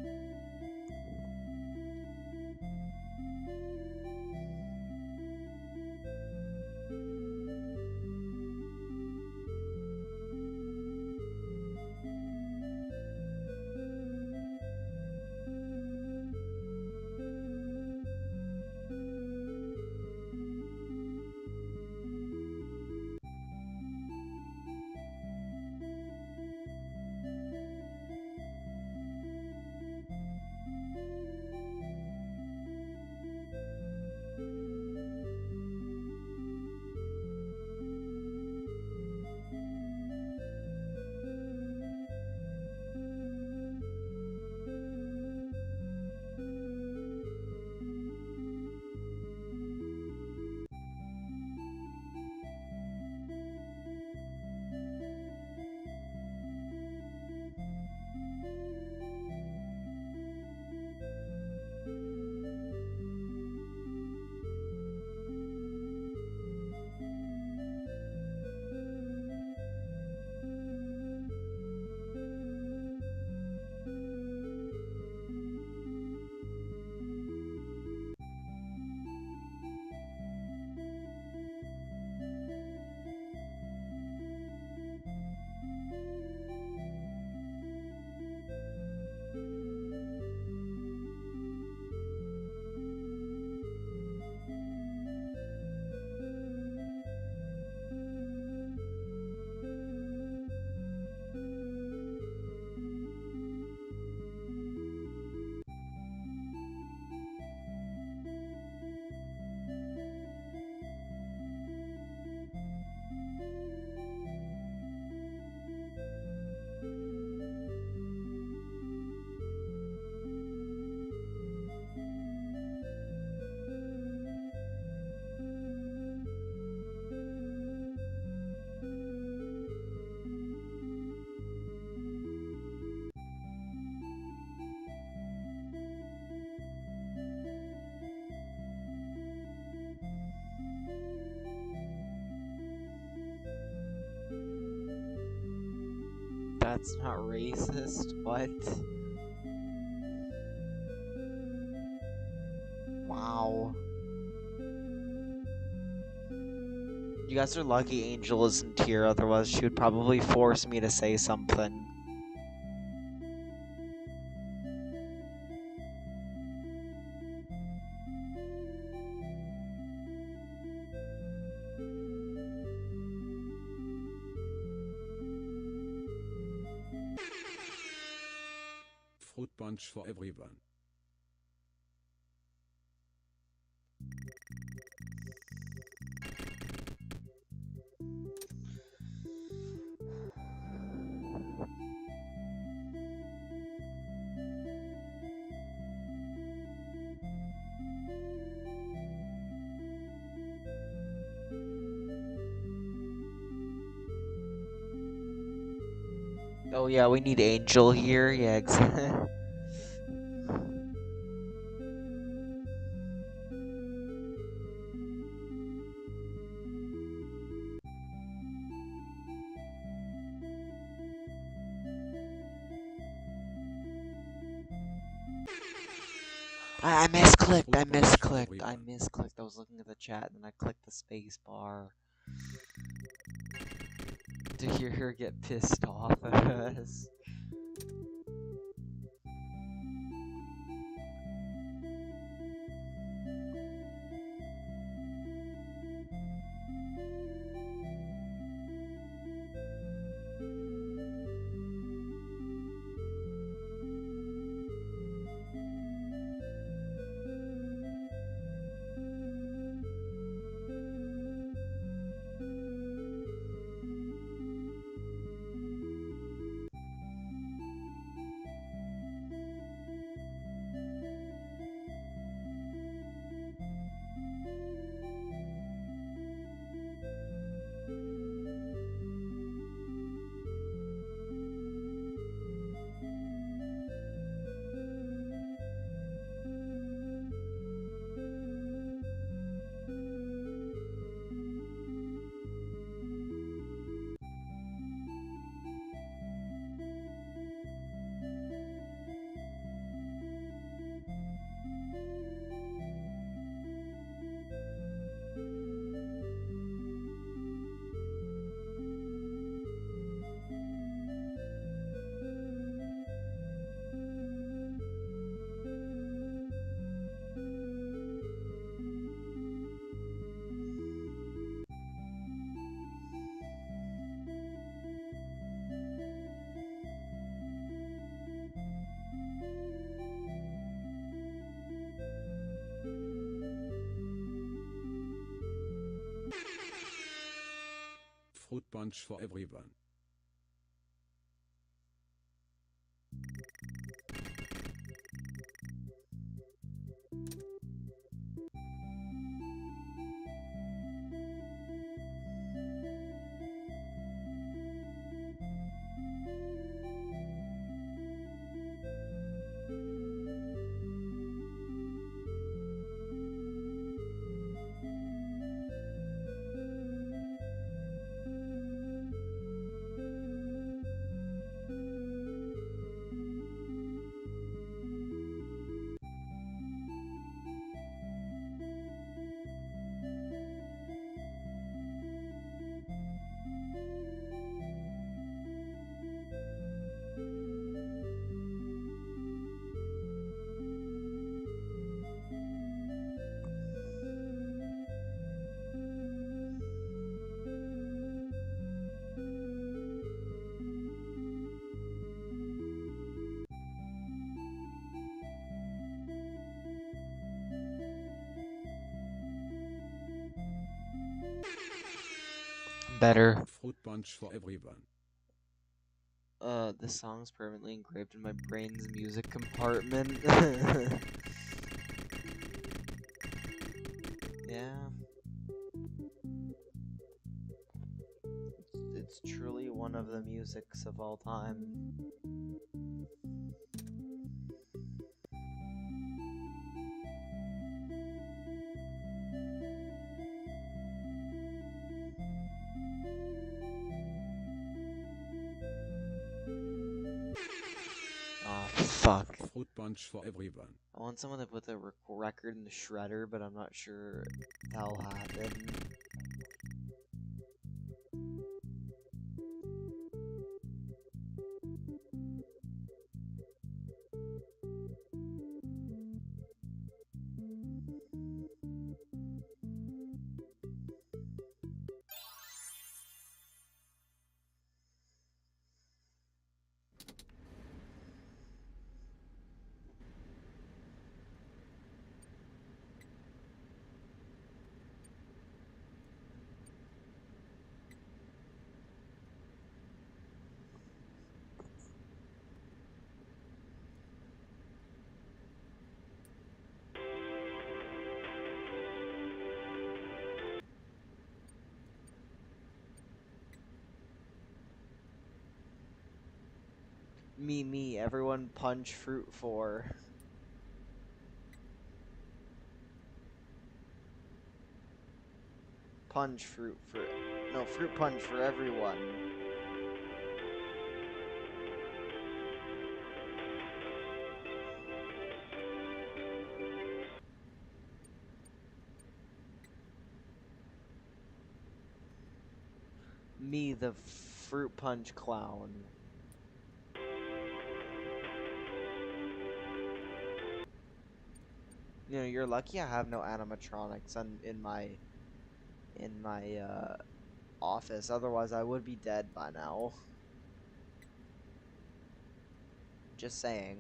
That's not racist. What? Wow. You guys are lucky Angel isn't here, otherwise she would probably force me to say something. Fruit punch for everyone. Oh yeah, we need Angel here. Yeah, exactly. I misclicked. I Fruit punch for misclicked. I everyone. misclicked. I was looking at the chat and I clicked the space bar. To hear her get pissed off at us. punch for everyone. Better. Fruit punch for everyone. This song's permanently engraved in my brain's music compartment. Yeah. It's truly one of the musics of all time. Oh, fuck. Fruit punch for everyone. I want someone to put the record in the shredder, but I'm not sure that'll happen. Me, everyone punch Fruit 4. Punch Fruit for... No, Fruit Punch for everyone. Me, the Fruit Punch clown. You know, you're lucky I have no animatronics in my office. Otherwise, I would be dead by now. Just saying.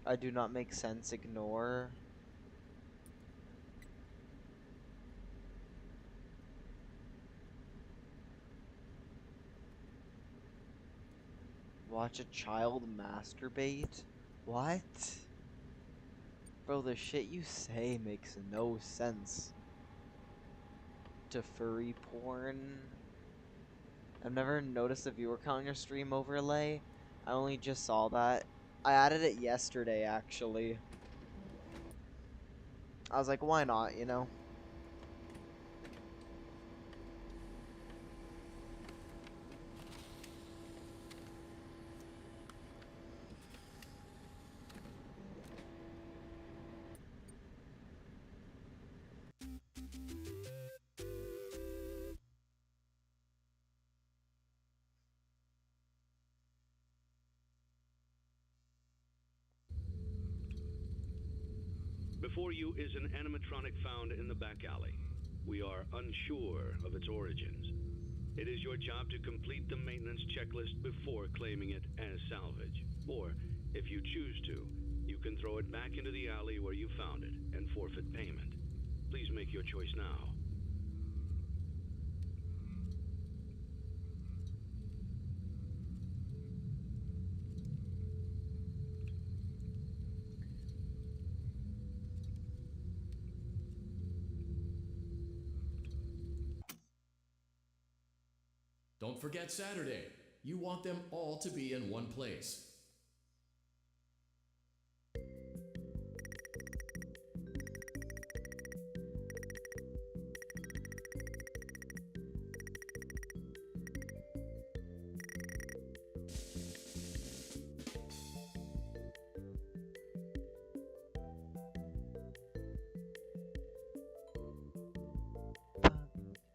I do not make sense. Ignore. Watch a child masturbate? What? Bro, the shit you say makes no sense. To furry porn? I've never noticed a viewer count on your stream overlay. I only just saw that. I added it yesterday, actually. I was like, why not, you know? Before you is an animatronic found in the back alley. We are unsure of its origins. It is your job to complete the maintenance checklist before claiming it as salvage. Or, if you choose to, you can throw it back into the alley where you found it and forfeit payment. Please make your choice now. Don't forget Saturday. You want them all to be in one place.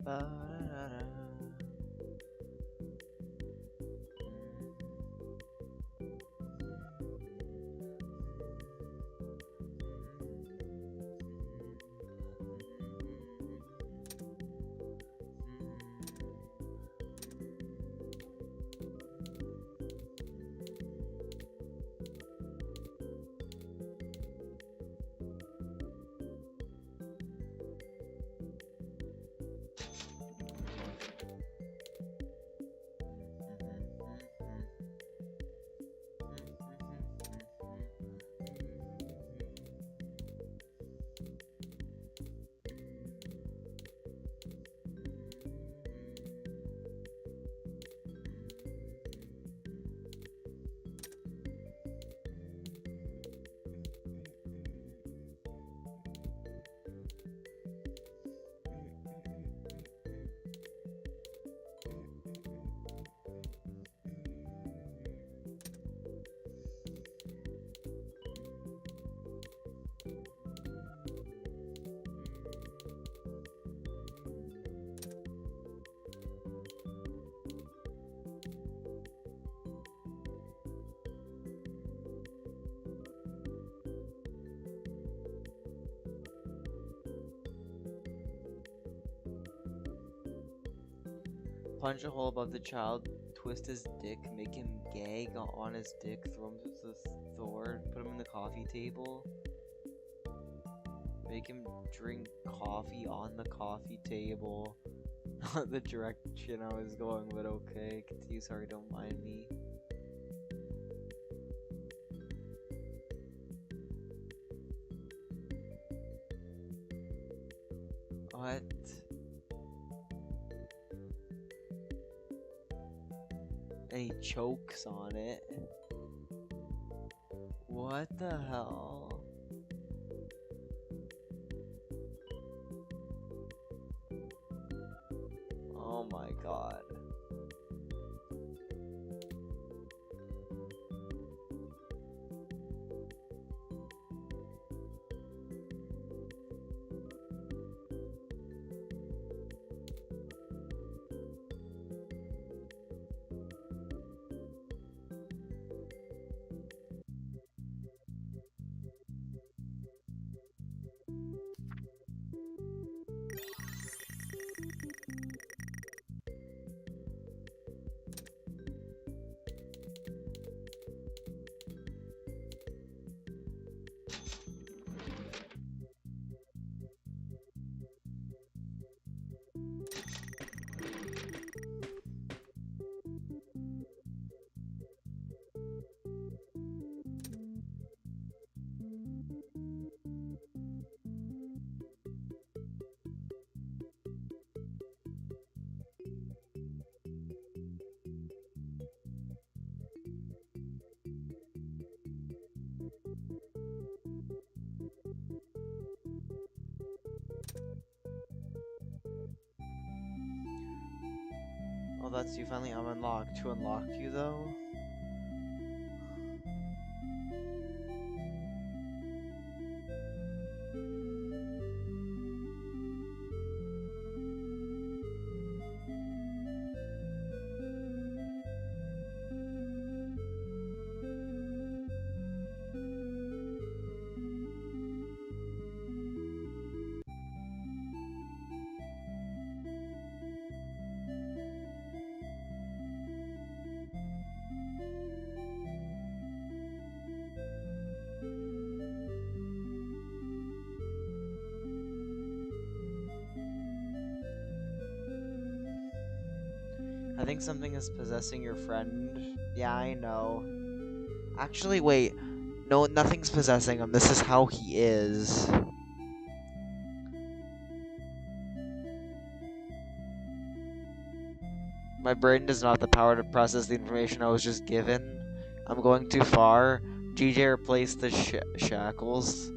Ba-da-da-da. Punch a hole above the child, twist his dick, make him gag on his dick, throw him to the floor, put him in the coffee table, make him drink coffee on the coffee table. Not the direction I was going, but okay. Continue, sorry, don't mind me. What? And he chokes on it. What the hell? Oh my god. Oh, that's you finally. I'm unlocked. To unlock you, though? I think something is possessing your friend. Yeah, I know. Actually, wait. No, nothing's possessing him. This is how he is. My brain does not have the power to process the information I was just given. I'm going too far. GJ replaced the shackles.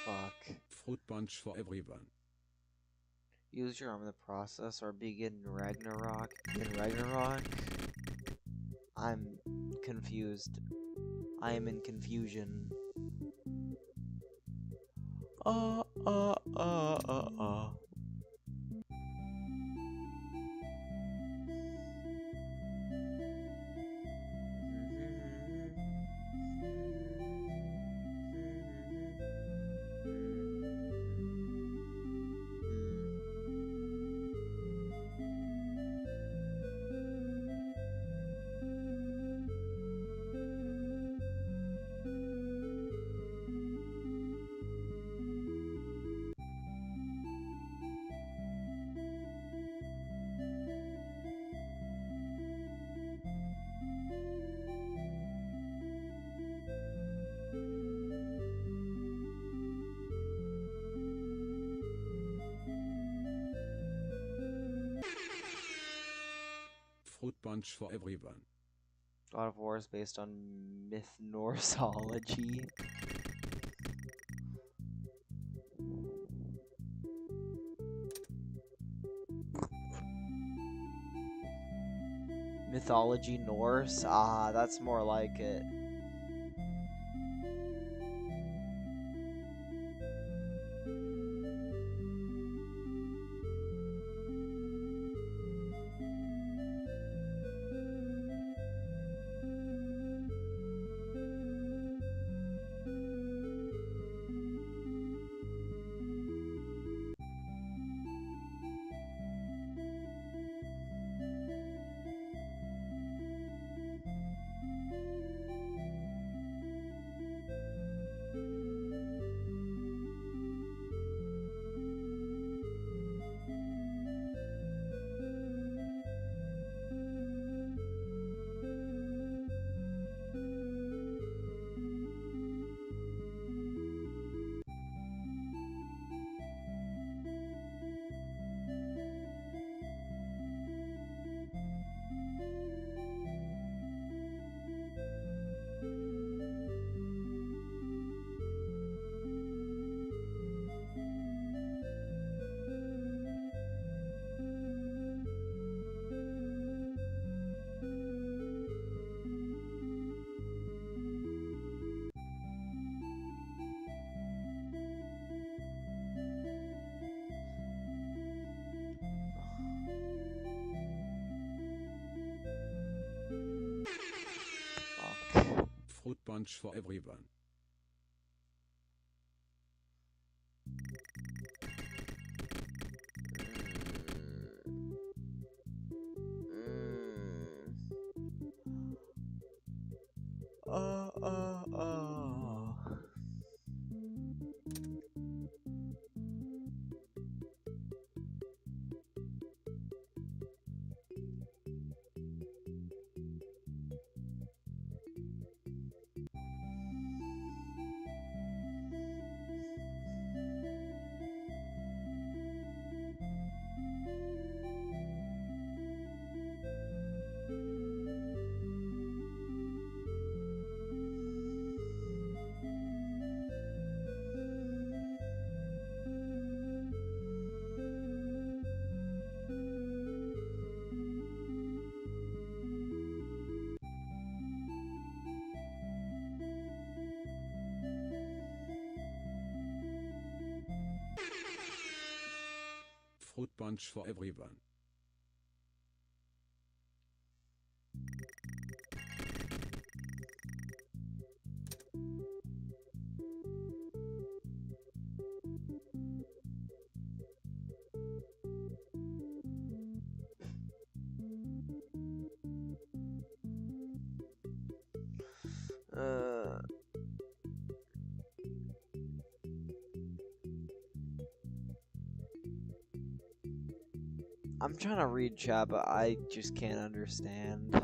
Fuck. Fruit punch for everyone. Use your arm in the process or begin Ragnarok. Begin Ragnarok? I'm confused. I am in confusion. Uh, uh, uh, uh, uh. Fruit punch for everyone. God of War is based on myth Norseology. Mythology Norse? Ah, that's more like it. Fuck. Fruit punch for everyone. Uh, uh, uh. Punch for everyone. Uh, I'm trying to read chat, but I just can't understand.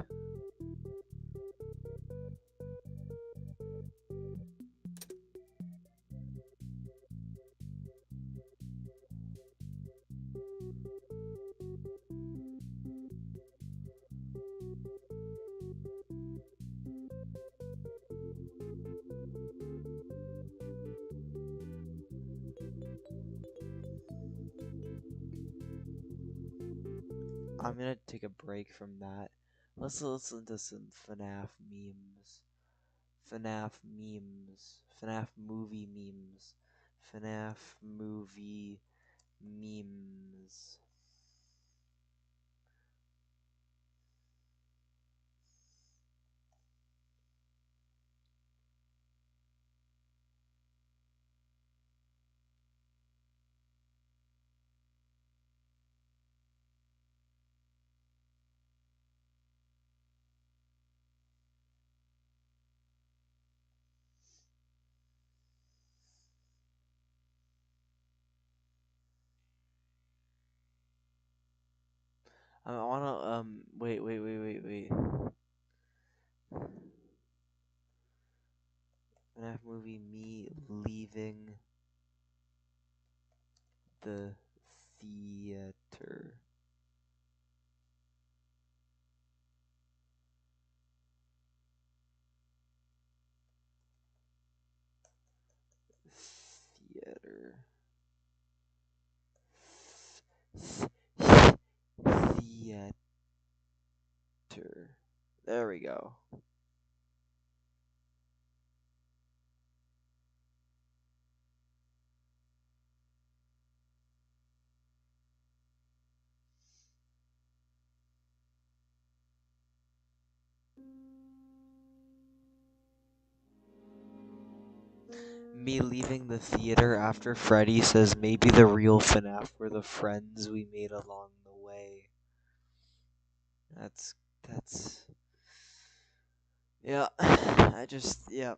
I'm gonna take a break from that. Let's listen to some FNAF memes. FNAF memes. FNAF movie memes. FNAF movie memes. I wanna wait. FNAF movie me leaving the theater. Theater. Theater. There we go. Me leaving the theater after Freddy says maybe the real FNAF were the friends we made along the way. That's yeah. Yeah.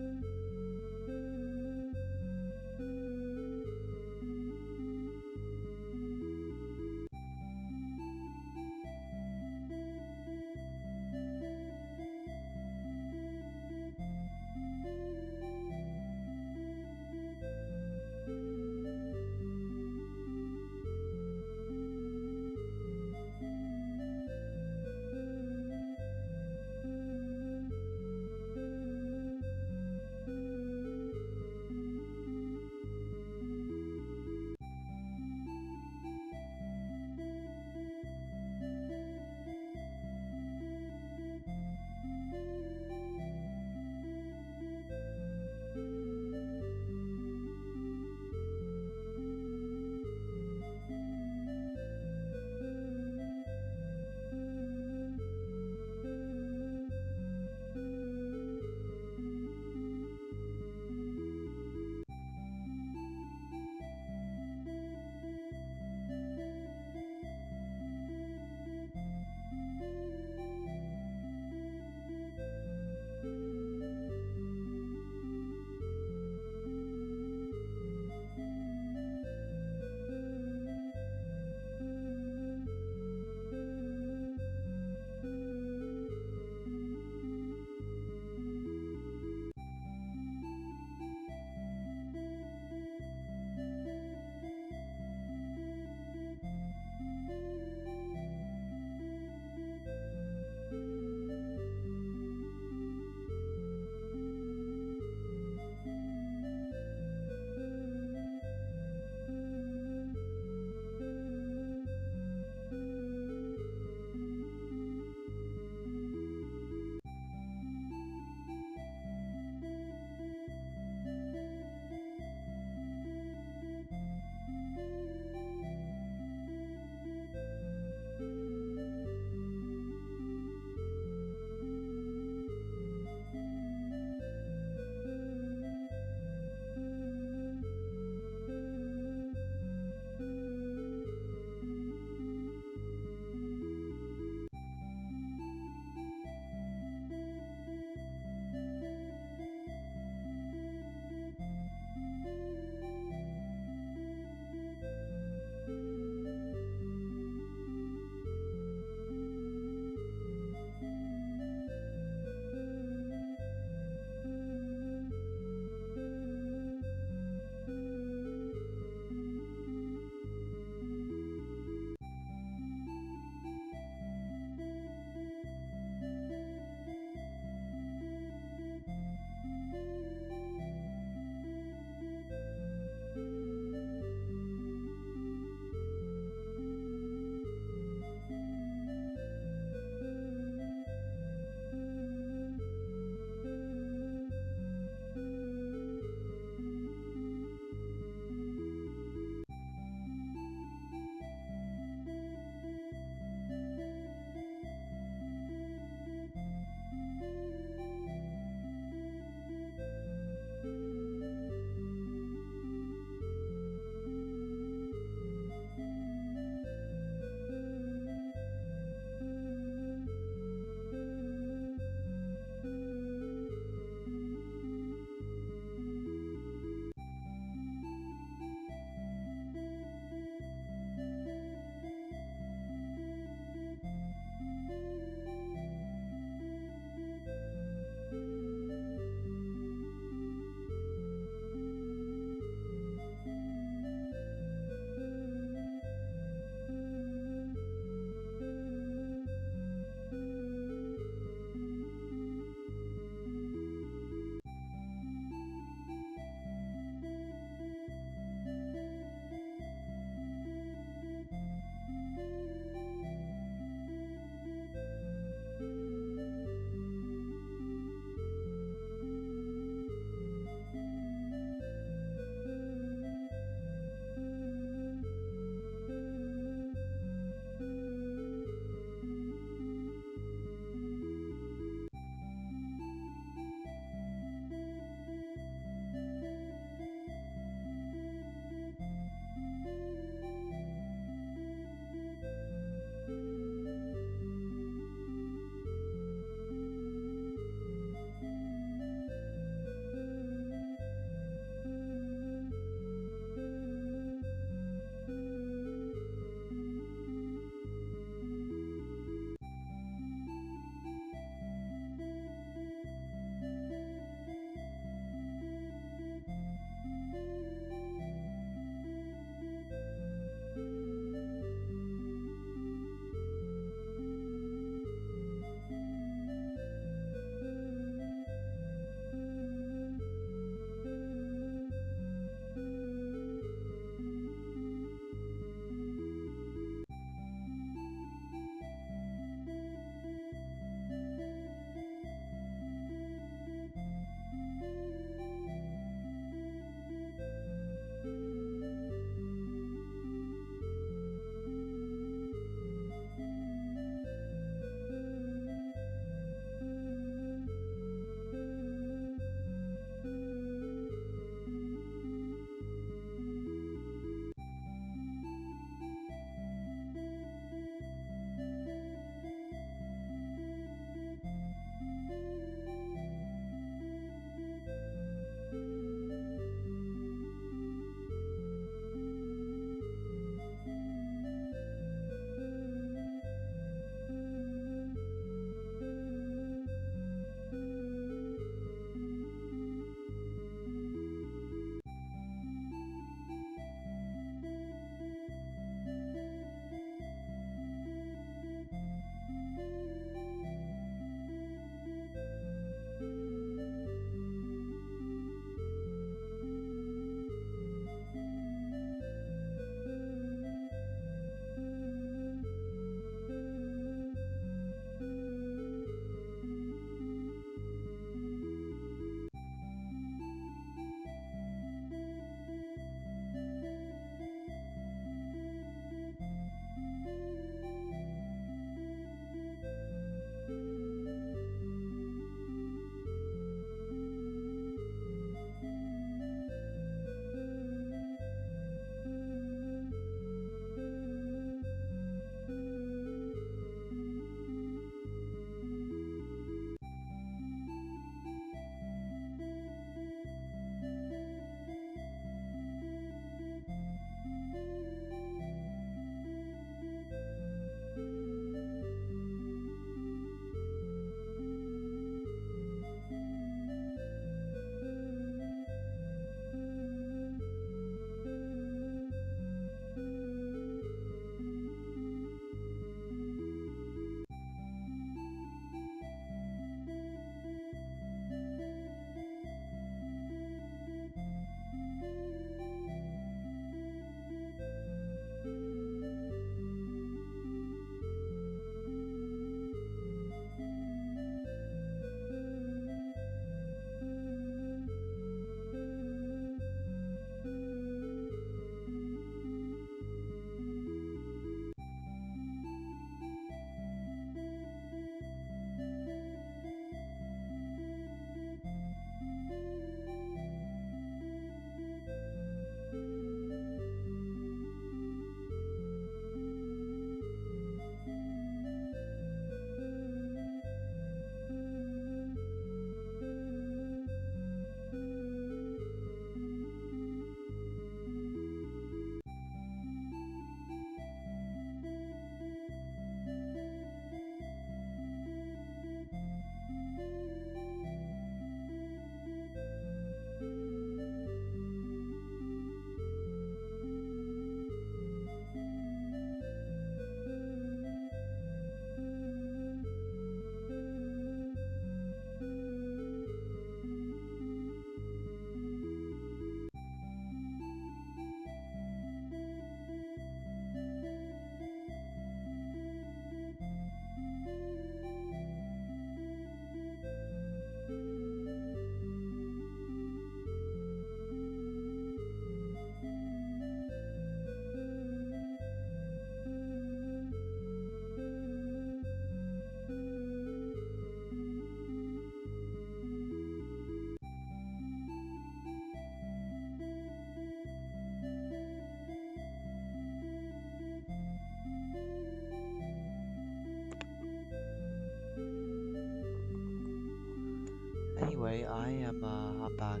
Anyway, I'm back.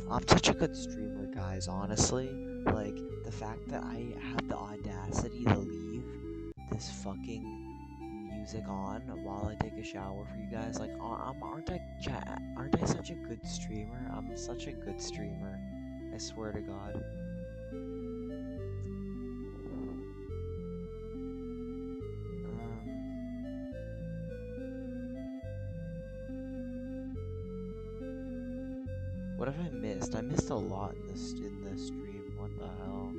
I'm such a good streamer, guys, honestly. Like, the fact that I have the audacity to leave this fucking music on while I take a shower for you guys, like, aren't I such a good streamer? I'm such a good streamer. I swear to God. What have I missed? I missed a lot in this stream. What the hell?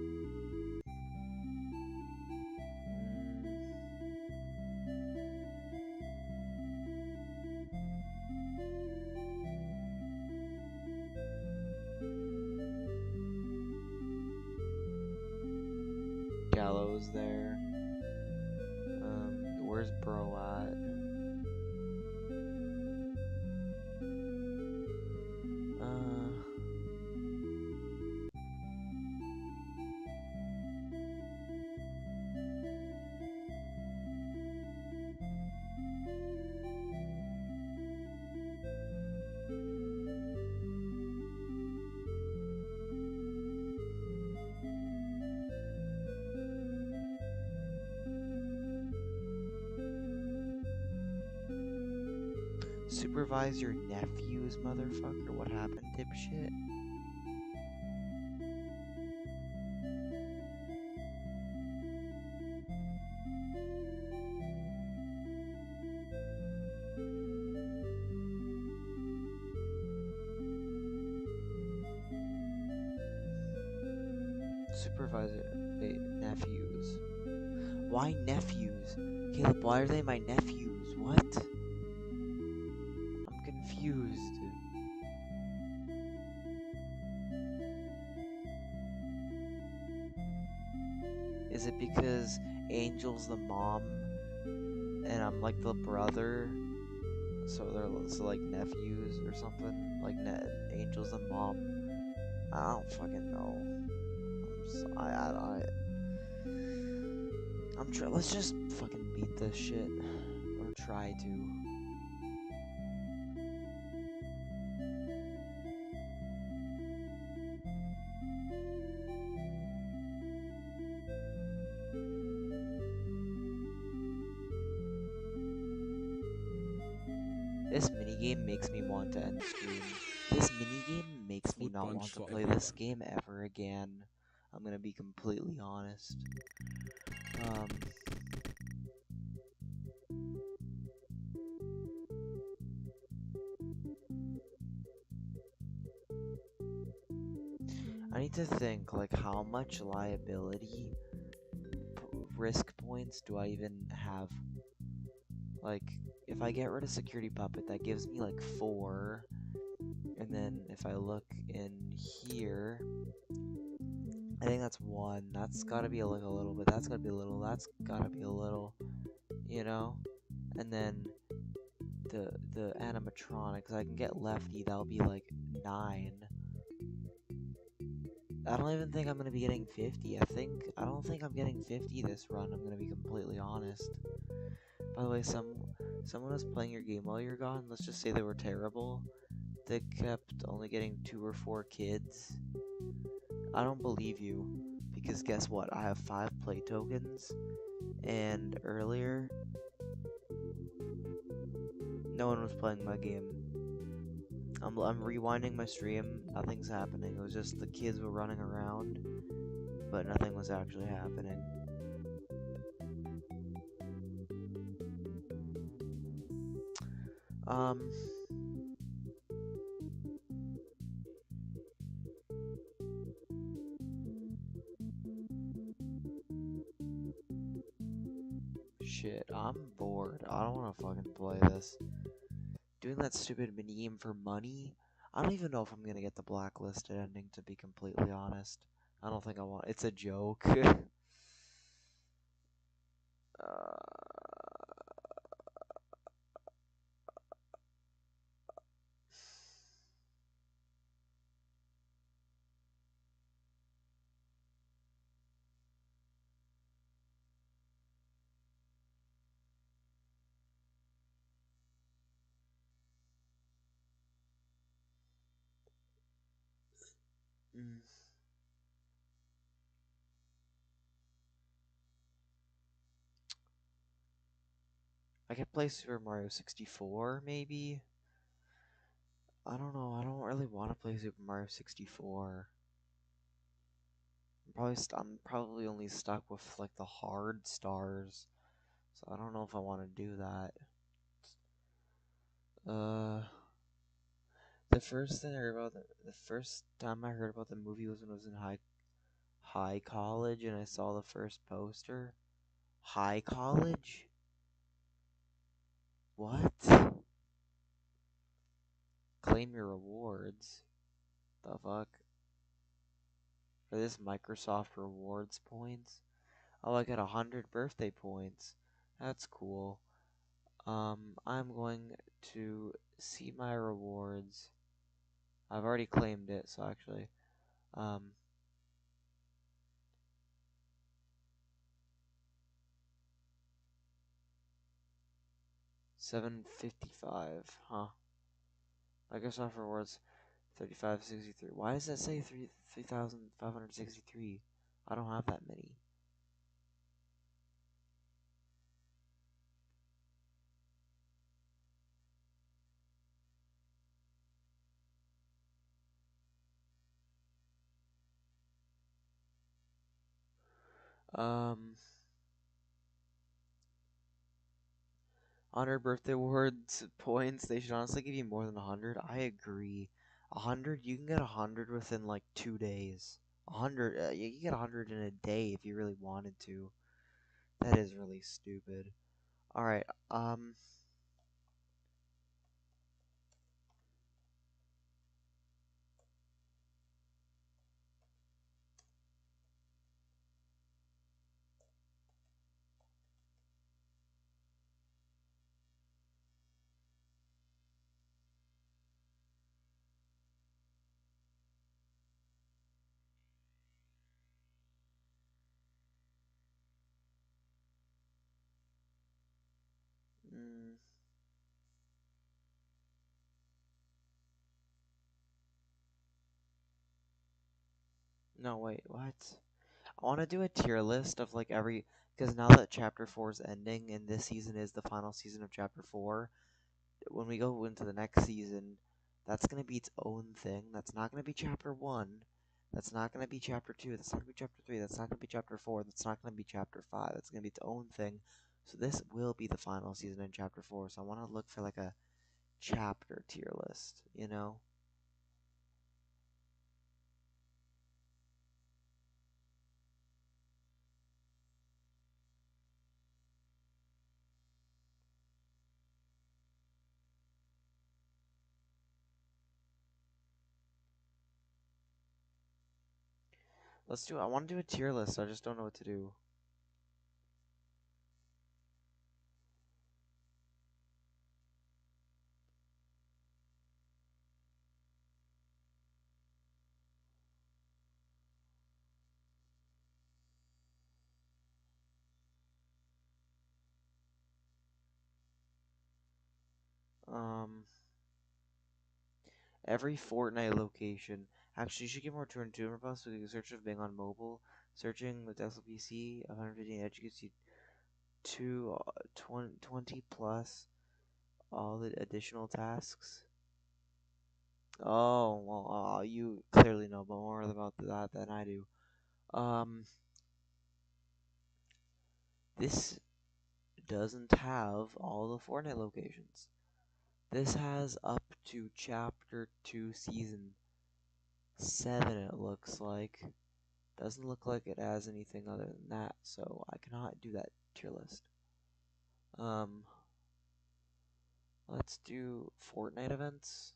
Gallows there. Where's bro at? Supervise your nephews, motherfucker. What happened, dipshit? Supervisor, wait, nephews. Why nephews? Caleb, why are they my nephews? What? I'm confused. Is it because Angel's the mom and I'm like the brother? So they're like nephews or something? Like Angel's the mom. I don't fucking know. Let's just fucking beat this shit. Or try to. This minigame makes me want to end stream. This minigame makes me not want to play this game ever again. I'm gonna be completely honest. I need to think, like, how much liability risk points do I even have? Like, if I get rid of Security Puppet, that gives me, like, 4. And then if I look in here, I think that's 1. That's gotta be like a little bit. That's gotta be a little. That's gotta be a little. You know? And then the animatronics, I can get Lefty, that'll be like 9. I don't even think I'm gonna be getting 50. I don't think I'm getting 50 this run, I'm gonna be completely honest. By the way, someone was playing your game while you're gone, let's just say they were terrible. They kept only getting 2 or 4 kids. I don't believe you, because guess what? I have 5 play tokens, and earlier, no one was playing my game. I'm rewinding my stream, nothing's happening. It was just the kids were running around, but nothing was actually happening. Shit, I'm bored. I don't want to fucking play this. Doing that stupid minigame for money? I don't even know if I'm gonna get the blacklisted ending, to be completely honest. I don't think I want. It's a joke. Mm. I could play Super Mario 64, maybe? I don't know. I don't really want to play Super Mario 64. I'm probably only stuck with like the hard stars, so I don't know if I want to do that. Uh, the first thing I heard about the first time I heard about the movie was when I was in high college and I saw the first poster. High college? What? Claim your rewards. The fuck? For this Microsoft rewards points? Oh, I got 100 birthday points. That's cool. I'm going to see my rewards. I've already claimed it, so actually, um, 755, huh? Microsoft rewards 3563. Why does that say 3,563? I don't have that many. Um, 100 birthday awards points. They should honestly give you more than 100. I agree. 100, you can get 100 within like 2 days. 100, you can get 100 in a day if you really wanted to. That is really stupid. Alright, mm, no, wait, what? I want to do a tier list of like because now that Chapter 4 is ending and this season is the final season of Chapter 4, when we go into the next season, that's going to be its own thing. That's not going to be Chapter 1. That's not going to be Chapter 2. That's not going to be Chapter 3. That's not going to be Chapter 4. That's not going to be Chapter 5. That's going to be its own thing. So this will be the final season in Chapter 4. So I want to look for like a chapter tier list, you know? Let's do I want to do a tier list. I just don't know what to do. Um, every Fortnite location. Actually, you should get more 202 bucks so you can search of being on mobile. Searching with SLPC, 150 edge gets you 20 plus all the additional tasks. Oh, well, you clearly know more about that than I do. Um, this doesn't have all the Fortnite locations. This has up to Chapter 2, Season 7, it looks like. Doesn't look like it has anything other than that, so I cannot do that tier list. Um, let's do Fortnite events.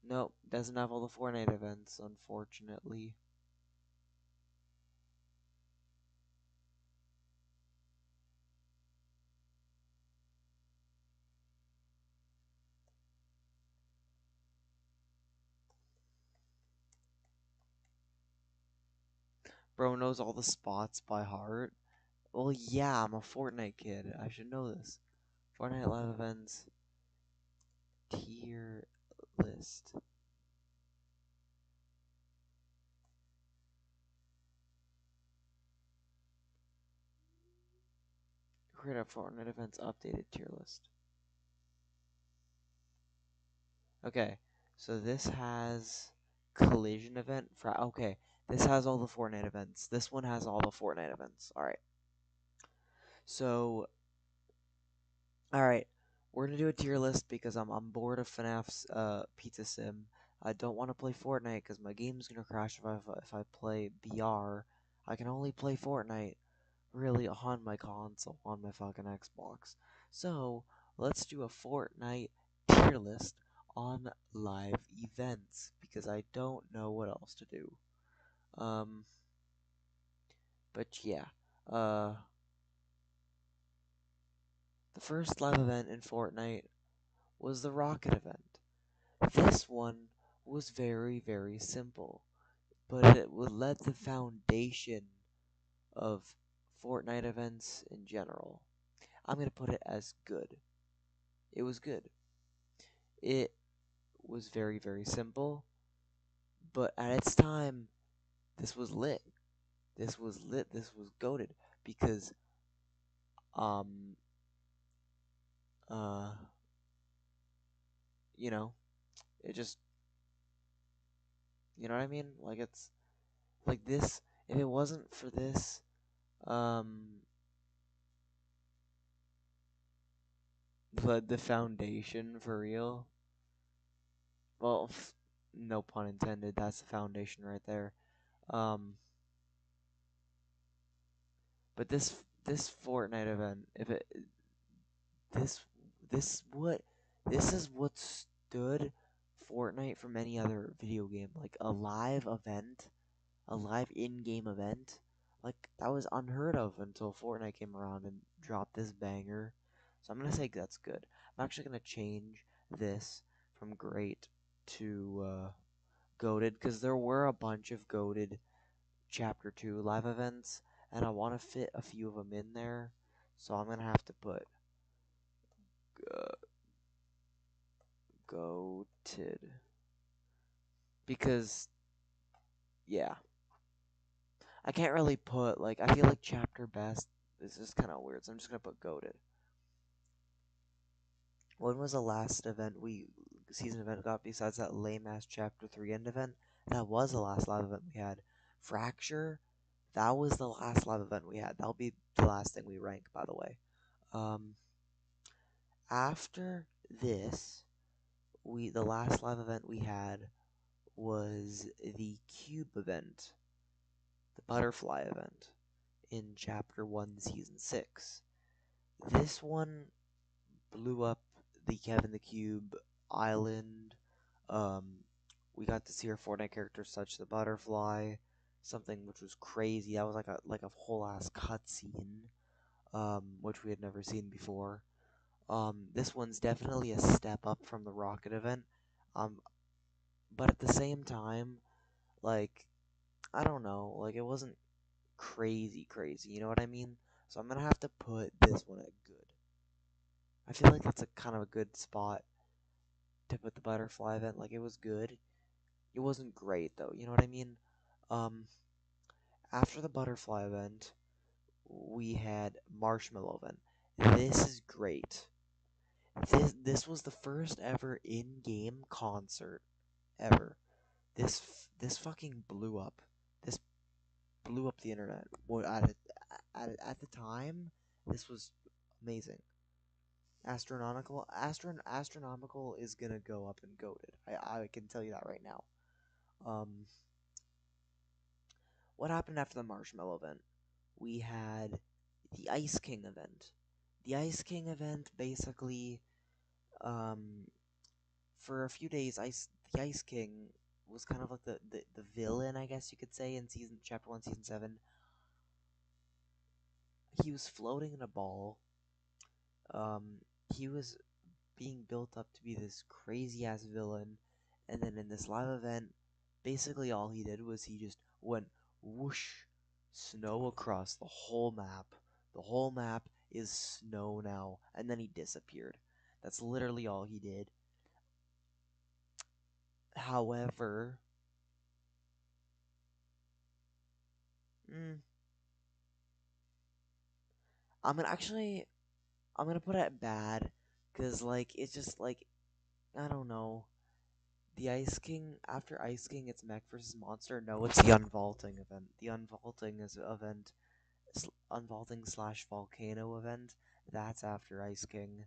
Nope, doesn't have all the Fortnite events, unfortunately. Bro knows all the spots by heart. Well, yeah, I'm a Fortnite kid. I should know this. Fortnite live events. tier list. Create a Fortnite events updated tier list. Okay, so this has collision event. Okay, this has all the Fortnite events. This one has all the Fortnite events. All right. So, all right, we're gonna do a tier list because I'm bored of FNAF's Pizza Sim. I don't want to play Fortnite because my game's gonna crash if I play BR. I can only play Fortnite really on my console, on my fucking Xbox. So let's do a Fortnite tier list on live events because I don't know what else to do. Um, but yeah, the first live event in Fortnite was the Rocket event. This one was very, very simple, but it would let the foundation of Fortnite events in general. I'm gonna put it as good. It was good. It was very, very simple, but at its time, this was lit. This was lit. This was goated because, um, uh, you know, it just, you know what I mean? Like it's like this. If it wasn't for this, um, the foundation for real. Well, no pun intended. That's the foundation right there. Um, but this Fortnite event, if it this this what this is what stood Fortnite from any other video game, like a live event, a live in-game event. Like that was unheard of until Fortnite came around and dropped this banger. So I'm gonna say that's good. I'm actually gonna change this from great to goated because there were a bunch of goated Chapter 2 live events, and I want to fit a few of them in there. So I'm gonna have to put uh, goated because yeah, I can't really put like I feel like chapter best is just kind of weird, so I'm just gonna put goated. When was the last event we season event got besides that lame ass chapter 3 end event? That was the last live event we had. Fracture, that was the last live event we had. That'll be the last thing we rank, by the way. Um, After this, the last live event we had was the cube event, the butterfly event in chapter 1 season 6. This one blew up the Kevin the Cube island. Um, we got to see our Fortnite characters touch the butterfly, something which was crazy. That was like a whole ass cutscene, which we had never seen before. This one's definitely a step up from the Rocket event. Um, but at the same time, like I don't know, like it wasn't crazy crazy, you know what I mean? So I'm gonna have to put this one at good. I feel like that's a kind of a good spot to put the butterfly event. Like it was good. It wasn't great though, you know what I mean? Um, After the butterfly event, we had marshmallow event. This is great. This was the first ever in-game concert ever. This fucking blew up. This blew up the internet. Well, at the time, this was amazing. Astronomical is gonna go up and goated. I can tell you that right now. Um, what happened after the Marshmallow event? We had the Ice King event. The Ice King event basically, um, for a few days, the Ice King was kind of like the villain, I guess you could say, in season chapter 1, season 7. He was floating in a ball. He was being built up to be this crazy ass villain, and then in this live event, basically all he did was he just went whoosh, snow across the whole map. The whole map is snow now, and then he disappeared. That's literally all he did. However, mm, I'm gonna actually I'm gonna put it bad, cause like it's just like I don't know. The Ice King after Ice King, it's Mech versus Monster. No, it's the Unvaulting event. The Unvaulting is event, Unvaulting slash Volcano event. That's after Ice King.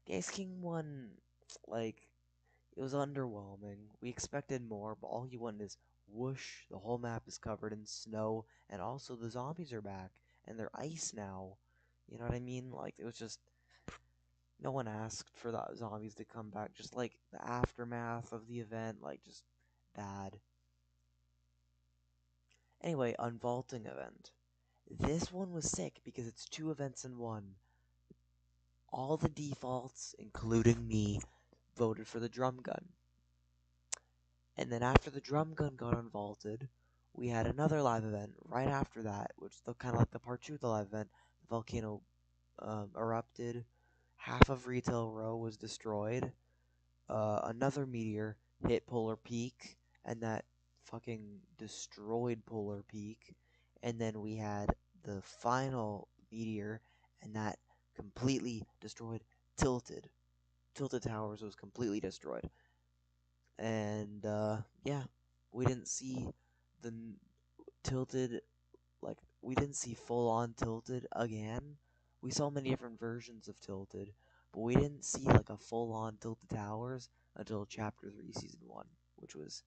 The Ice King one, like it was underwhelming. We expected more, but all you want is whoosh. The whole map is covered in snow, and also the zombies are back and they're ice now. You know what I mean? Like it was just no one asked for the zombies to come back. Just like the aftermath of the event, like just bad. Anyway, unvaulting event. This one was sick because it's two events in one. All the defaults, including me, voted for the drum gun. And then after the drum gun got unvaulted, we had another live event right after that, which is kind of like the part two of the live event. The volcano erupted, half of Retail Row was destroyed, another meteor hit Polar Peak, and that fucking destroyed Polar Peak. And then we had the final meteor, and that completely destroyed Tilted. Tilted Towers was completely destroyed. And yeah, we didn't see the Tilted, like, we didn't see full on Tilted again. We saw many different versions of Tilted, but we didn't see like a full on Tilted Towers until Chapter 3, Season 1, which was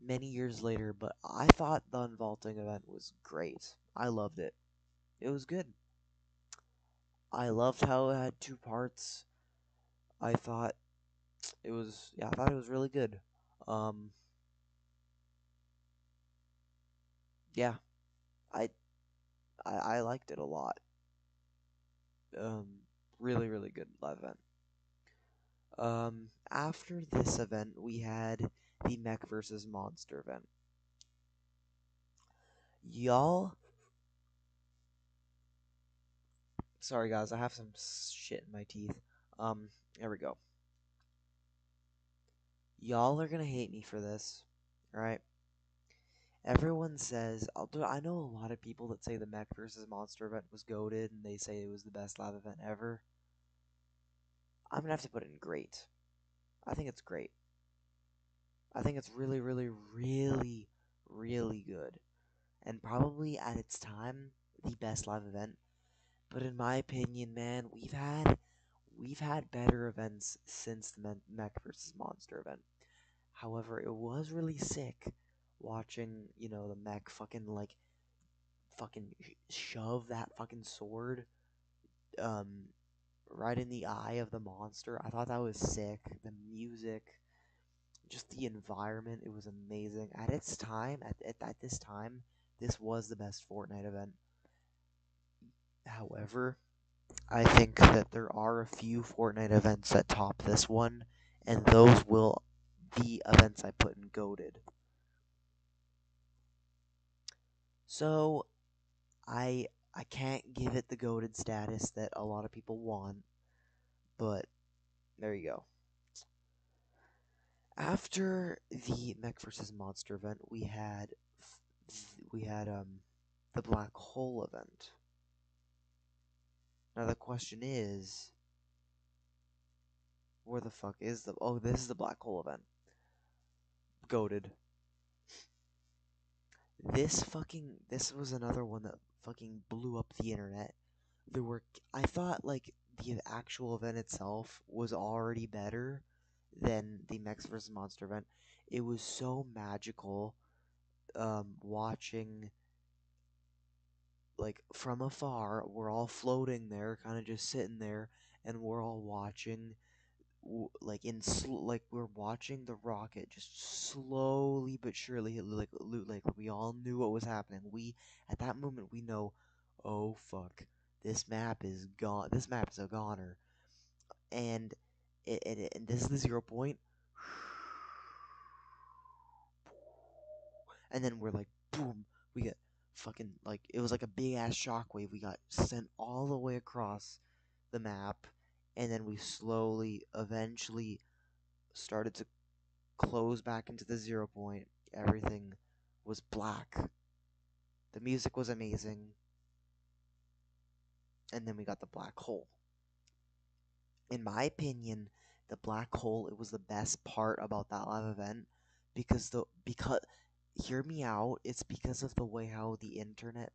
many years later. But I thought the Unvaulting event was great. I loved it. It was good. I loved how it had two parts. I thought I thought it was really good. Um, yeah, I, I liked it a lot. Um, really, really good live event. After this event, we had the Mech versus Monster event. Y'all, sorry guys, I have some shit in my teeth. There we go. Y'all are gonna hate me for this, right? Everyone says, I know a lot of people that say the Mech versus Monster event was goated, and they say it was the best live event ever. I'm gonna have to put it in great. I think it's great. I think it's really, really, really, really good. And probably at its time, the best live event. But in my opinion, man, we've had better events since the Mech versus Monster event. However, it was really sick watching, the mech fucking shove that fucking sword um right in the eye of the monster. I thought that was sick. The music, just the environment, it was amazing. At its time, at this time, this was the best Fortnite event. However, I think that there are a few Fortnite events that top this one, and those will be events I put in goaded. So I can't give it the goaded status that a lot of people want, but there you go. After the Mech versus Monster event, we had the Black Hole event. Now the question is, where the fuck is the? Oh, this is the Black Hole event. Goaded. This was another one that fucking blew up the internet. I thought like the actual event itself was already better than the Mechs vs Monster event. It was so magical, watching like from afar. We're all floating there, kind of just sitting there, and we're all watching, like like we're watching the rocket just slowly but surely hit like we all knew what was happening. We at that moment we know, oh fuck, this map is gone. This map is a goner, and and this is the 0 point, and then we're like boom, we get fucking like it was like a big ass shockwave. We got sent all the way across the map, and then we slowly, eventually started to close back into the 0 point. Everything was black. The music was amazing. And then we got the black hole. In my opinion, the black hole, it was the best part about that live event because hear me out, it's because of the way how the internet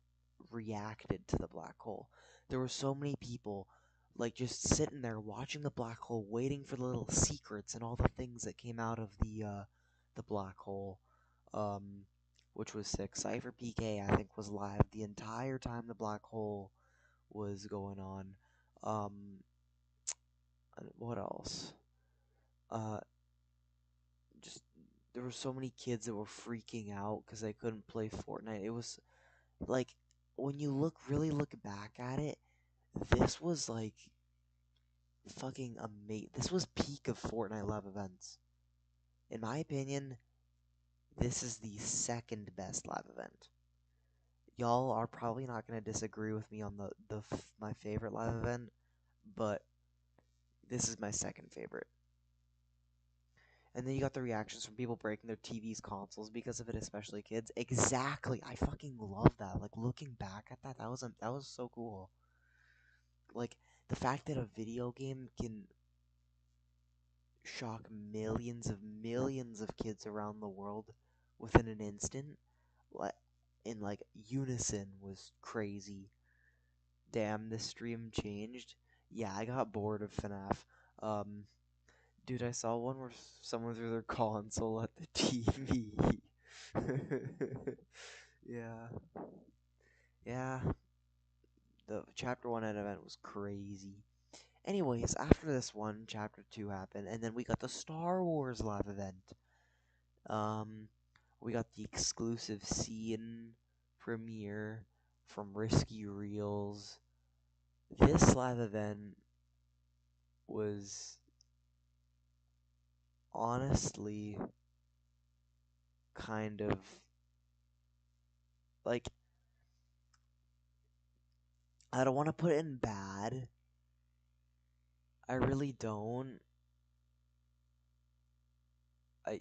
reacted to the black hole. There were so many people like just sitting there watching the black hole, waiting for the little secrets and all the things that came out of the black hole. Um which was sick. Cypher PK I think was live the entire time the black hole was going on. Um what else? Uh, just there were so many kids that were freaking out because they couldn't play Fortnite. It was like when you really look back at it, this was like fucking amazing. This was peak of Fortnite live events. In my opinion, this is the second best live event. Y'all are probably not gonna disagree with me on my favorite live event, but this is my second favorite. And then you got the reactions from people breaking their TVs, consoles because of it, especially kids. Exactly. I fucking love that. Like looking back at that, that was so cool. Like the fact that a video game can shock millions of kids around the world within an instant, like in like unison was crazy. Damn, this stream changed. Yeah, I got bored of FNAF. Um, Dude, I saw one where someone threw their console at the TV. Yeah. Yeah. The chapter 1 event was crazy. Anyways, after this one, chapter 2 happened, and then we got the Star Wars live event. Um, we got the exclusive scene premiere from Risky Reels. This live event was honestly kind of like I don't want to put it in bad. I really don't. I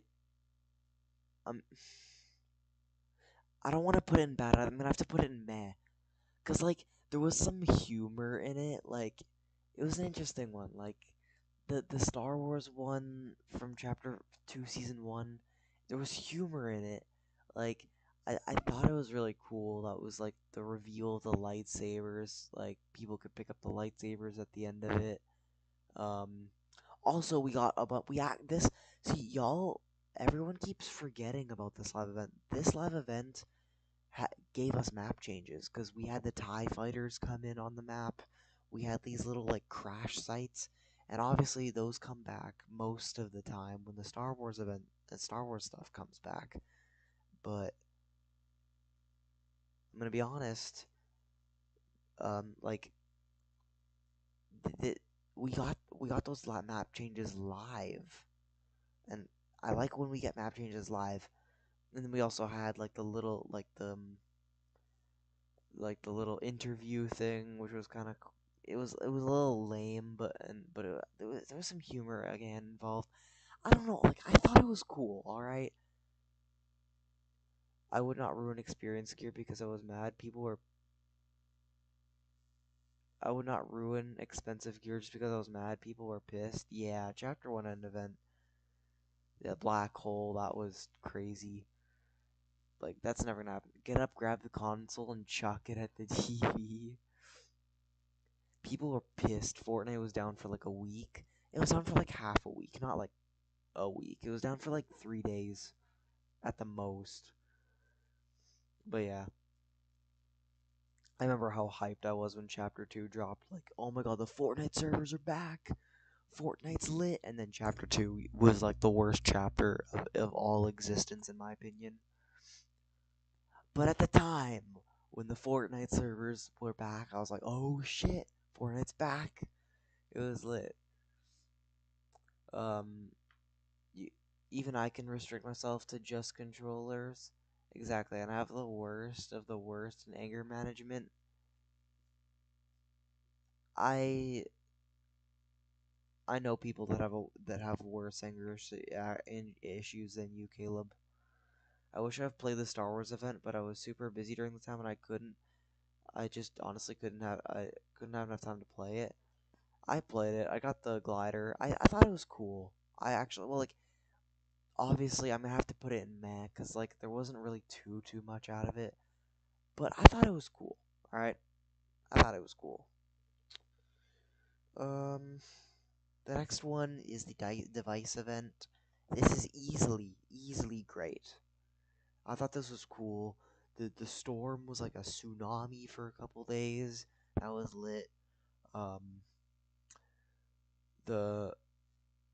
um I don't want to put it in bad. I'm gonna have to put it in meh. Cause like there was some humor in it. Like it was an interesting one. Like the Star Wars one from Chapter 2, Season 1. There was humor in it. Like I thought it was really cool. That was like the reveal of the lightsabers. Like people could pick up the lightsabers at the end of it. Um, Also, we got about we act this. See, y'all, everyone keeps forgetting about this live event. This live event gave us map changes because we had the TIE fighters come in on the map. We had these little like crash sites, and obviously those come back most of the time when the Star Wars event and Star Wars stuff comes back. But I'm gonna be honest, like th- we got those map changes live, and I like when we get map changes live. And then we also had like the little interview thing, which was kind of it was a little lame, but there was some humor again involved. I don't know, like I thought it was cool. All right, I would not ruin experience gear because I was mad. I would not ruin expensive gear just because I was mad. People were pissed. Yeah, chapter 1 end event. The black hole, that was crazy. Like that's never gonna happen. Get up, grab the console, and chuck it at the TV. People were pissed. Fortnite was down for like a week. It was down for like half a week, not like a week. It was down for like 3 days at the most. But yeah, I remember how hyped I was when Chapter 2 dropped. Like, oh my god, the Fortnite servers are back. Fortnite's lit. And then Chapter 2 was like the worst chapter of all existence, in my opinion. But at the time, when the Fortnite servers were back, I was like, oh shit, Fortnite's back. It was lit. Um, you, Even I can restrict myself to just controllers. Exactly, and I have the worst of the worst in anger management. I I know people that have worse issues than you, Caleb. I wish I'd played the Star Wars event, but I was super busy during the time and I couldn't. I just honestly couldn't have enough time to play it. I played it. I got the glider. I thought it was cool. I actually well like obviously I'm gonna have to put it in meh because like there wasn't really too much out of it, but I thought it was cool. All right, I thought it was cool. Um, the next one is the device event. This is easily great. I thought this was cool. The storm was like a tsunami for a couple days. That was lit. Um, the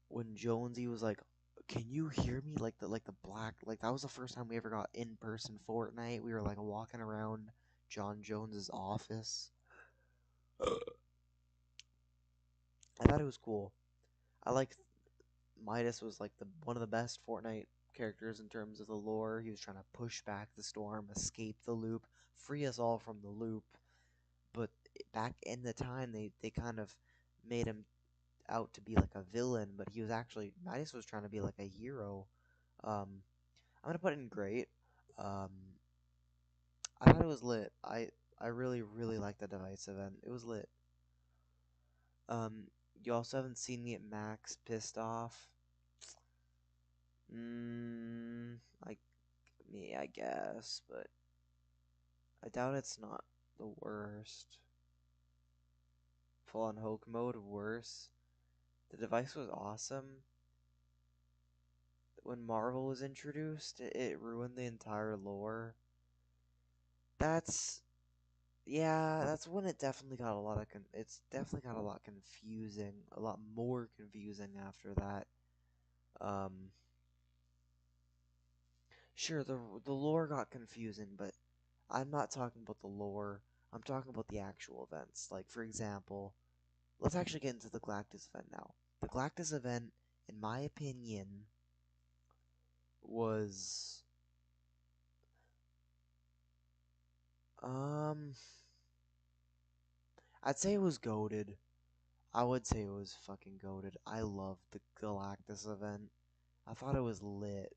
when Jonesy was like, "Can you hear me?" Like the black like that was the first time we ever got in person Fortnite. We were like walking around John Jones's office. I thought it was cool. I like Midas was like the one of the best Fortnite characters in terms of the lore. He was trying to push back the storm, escape the loop, free us all from the loop. But back in the time, they kind of made him out to be like a villain, but he was actually Midas was trying to be like a hero. Um, I'm gonna put in great. Um, I thought it was lit. I really liked the device event. It was lit. Um, you also haven't seen me at Max pissed off. Mm, like me, I guess, but I doubt it's not the worst. Full on Hulk mode, worse. The device was awesome. When Marvel was introduced, it ruined the entire lore. That's yeah, that's when it definitely got a lot of it's definitely got a lot confusing, a lot more confusing after that. Um, sure, the lore got confusing, but I'm not talking about the lore. I'm talking about the actual events. Like for example, let's actually get into the Galactus event now. The Galactus event, in my opinion, was um I'd say it was goated. I would say it was fucking goated. I loved the Galactus event. I thought it was lit.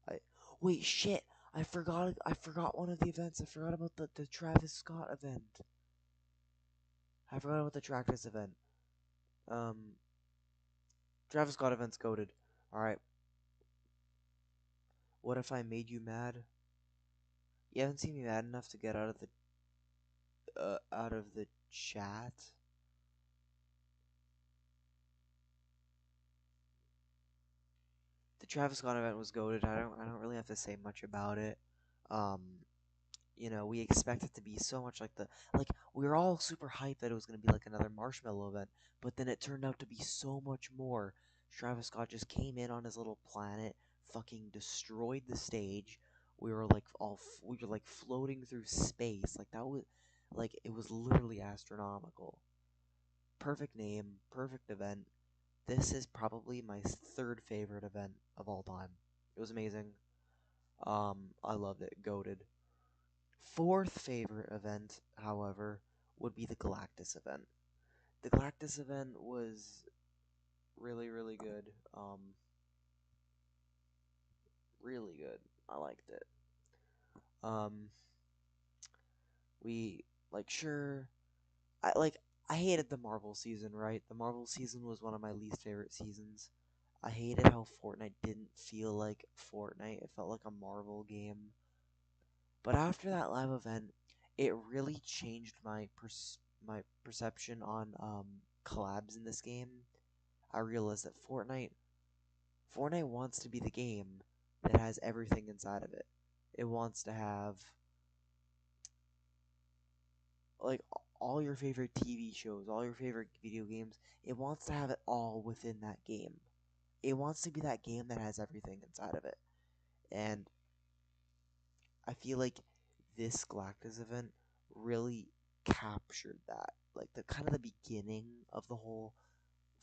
I wait, shit. I forgot one of the events. I forgot about the Travis Scott event. I forgot about the Travis event. Um Travis Scott event's goated. Alright. What if I made you mad? You haven't seen me mad enough to get out of the chat. The Travis Scott event was goated. I don't really have to say much about it. Um, we expect it to be so much like we were all super hyped that it was gonna be like another Marshmallow event, but then it turned out to be so much more. Travis Scott just came in on his little planet, fucking destroyed the stage. We were like floating through space. Like that was like it was literally astronomical. Perfect name, perfect event. This is probably my third favorite event of all time. It was amazing. I loved it. Goated. Fourth favorite event, however, would be the Galactus event. The Galactus event was really good. Really good. I liked it. Um, we sure. I hated the Marvel season, right? The Marvel season was one of my least favorite seasons. I hated how Fortnite didn't feel like Fortnite. It felt like a Marvel game. But after that live event, it really changed my perception on collabs in this game. I realized that Fortnite wants to be the game that has everything inside of it. It wants to have like all your favorite TV shows, all your favorite video games. It wants to have it all within that game. It wants to be that game that has everything inside of it. And I feel like this Galactus event really captured that. Like the kind of the beginning of the whole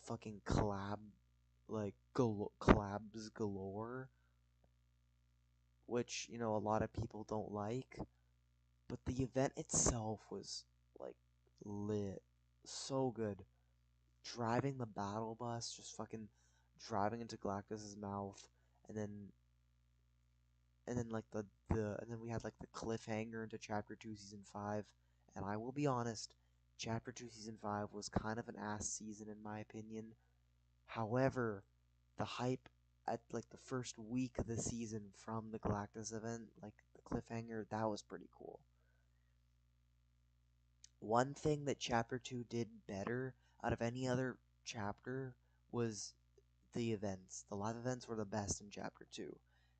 fucking collabs galore, which, a lot of people don't like. But the event itself was like lit. So good. driving the battle bus, just fucking driving into Galactus's mouth, and then like and then we had like the cliffhanger into Chapter 2 Season 5, and I will be honest, Chapter 2 Season 5 was kind of an ass season in my opinion. However, the hype at like the first week of the season from the Galactus event, like the cliffhanger, that was pretty cool. One thing that Chapter 2 did better out of any other chapter was the events. The live events were the best in Chapter 2.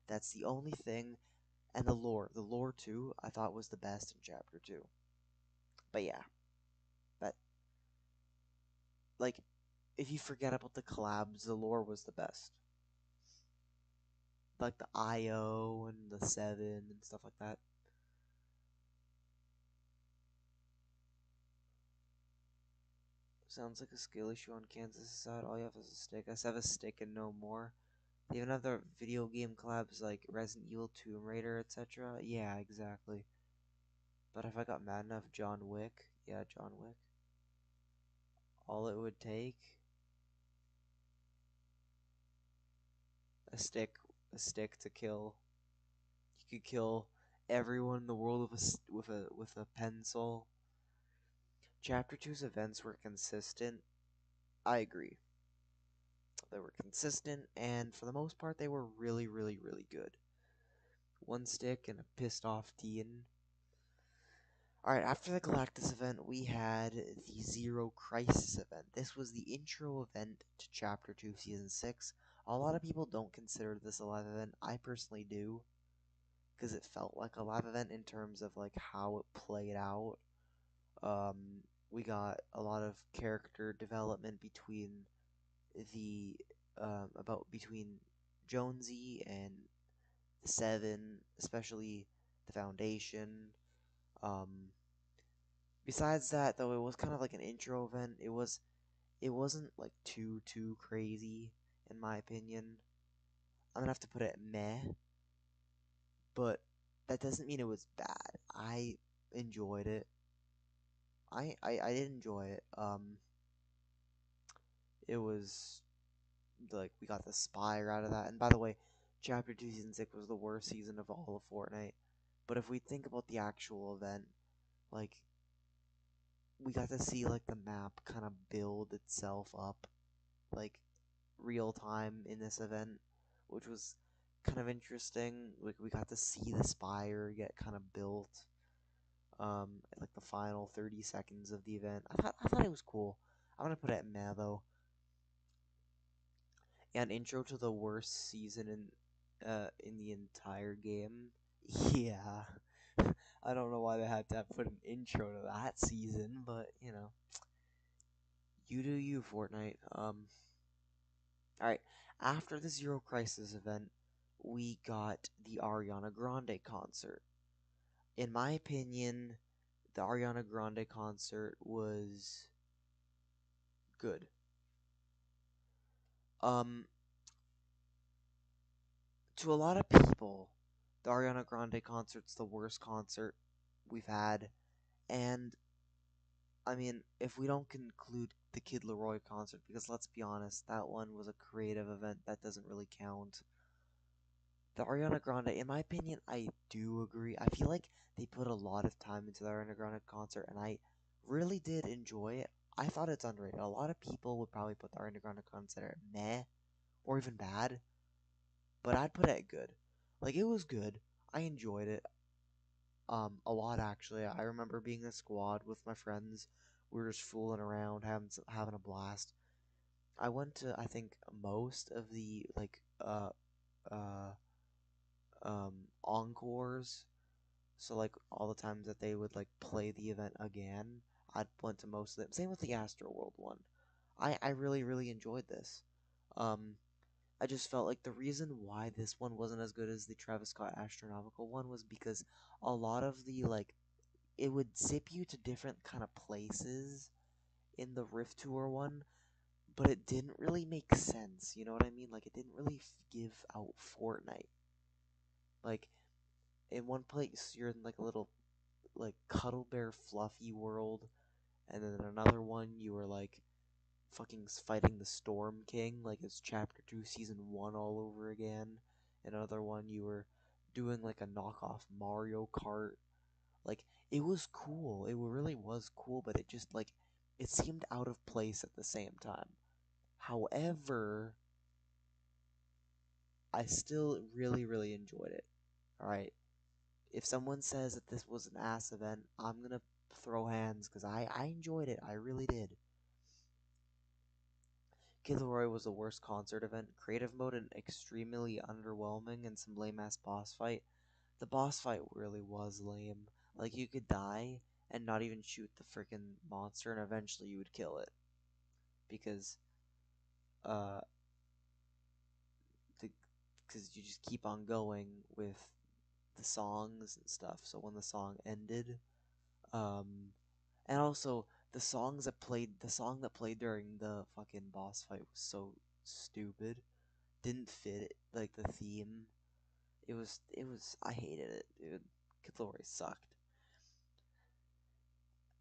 That's the only thing. And the lore. The lore, too, I thought was the best in Chapter 2. But yeah. But, like, if you forget about the collabs, the lore was the best. Like the IO and the 7 and stuff like that. Sounds like a skill issue on Kansas' side. All you have is a stick. I just have a stick and no more. They even have their video game collabs like Resident Evil, Tomb Raider, etc. Yeah, exactly. But if I got mad enough, John Wick. Yeah, John Wick. All it would take a stick, a stick to kill. You could kill everyone in the world with a pencil. Chapter two's events were consistent. I agree. They were consistent, and for the most part, they were really, really, really good. One stick and a pissed off Dean. Alright, after the Galactus event, we had the Zero Crisis event. This was the intro event to Chapter 2, Season 6. A lot of people don't consider this a live event. I personally do, because it felt like a live event in terms of like how it played out. We got a lot of character development between the between Jonesy and the Seven, especially the Foundation. Um, Besides that, though, it was kind of like an intro event. It wasn't like too crazy in my opinion. I'm gonna have to put it meh, but that doesn't mean it was bad. I enjoyed it. I did enjoy it. It was like we got the Spire out of that. And by the way, Chapter 2 Season 6 was the worst season of all of Fortnite. But if we think about the actual event, like we got to see like the map kind of build itself up like real time in this event, which was kind of interesting. Like we got to see the Spire get kind of built like the final 30 seconds of the event. I thought it was cool. I'm gonna put it at meh though. Yeah, an intro to the worst season in the entire game. Yeah. I don't know why they had to put an intro to that season, but you know, you do you, Fortnite. Alright, after the Zero Crisis event, we got the Ariana Grande concert. In my opinion, the Ariana Grande concert was good. Um, to a lot of people, the Ariana Grande concert's the worst concert we've had, and I mean, if we don't conclude the Kid Leroy concert, because let's be honest, that one was a creative event, that doesn't really count. The Ariana Grande, in my opinion, I do agree. I feel like they put a lot of time into the Ariana Grande concert, and I really did enjoy it. I thought it's underrated. A lot of people would probably put the Ariana Grande concert at meh, or even bad, but I'd put it at good. Like, it was good. I enjoyed it, a lot actually. I remember being in a squad with my friends. We were just fooling around, having a blast. I went to, I think, most of the, like, uh, encores. So like all the times that they would like play the event again, I went to most of them. Same with the Astroworld one. I really enjoyed this. Um, I just felt like the reason why this one wasn't as good as the Travis Scott Astronomical one was because a lot of the like it would zip you to different kind of places in the Rift Tour one, but it didn't really make sense. You know what I mean? Like it didn't really give out Fortnite. Like in one place you're in like a little like cuddle bear fluffy world, and then in another one you were like fucking fighting the Storm King like it's Chapter 2 Season 1 all over again. Another one you were doing like a knockoff Mario Kart. Like, it was cool. It really was cool, but it just, like, it seemed out of place at the same time. However, I still really, really enjoyed it. Alright? If someone says that this was an ass event, I'm gonna throw hands because I enjoyed it. I really did. Kid Leroy was the worst concert event. Creative mode and extremely underwhelming and some lame ass boss fight. The boss fight really was lame. Like, you could die and not even shoot the freaking monster, and eventually you would kill it. Because, uh, because you just keep on going with the songs and stuff. So when the song ended, um, and also the song that played during the fucking boss fight was so stupid. Didn't fit it, like the theme. I hated it, dude. Kid sucked.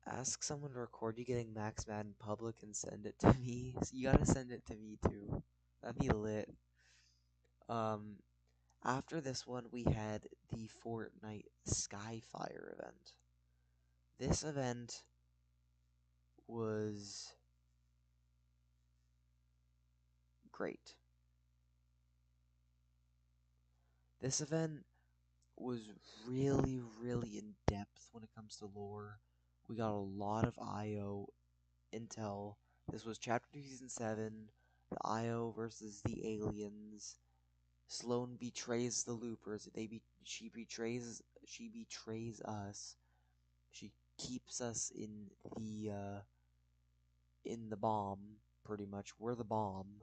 Ask someone to record you getting Max Mad in public and send it to me. You gotta send it to me too. That'd be lit. Um, After this one, we had the Fortnite Skyfire event. This event was great. This event was really, really in depth when it comes to lore. We got a lot of IO intel. This was Chapter 2, Season 7, the IO versus the aliens. Sloane betrays the loopers. She betrays us. She keeps us in the bomb, pretty much. We're the bomb.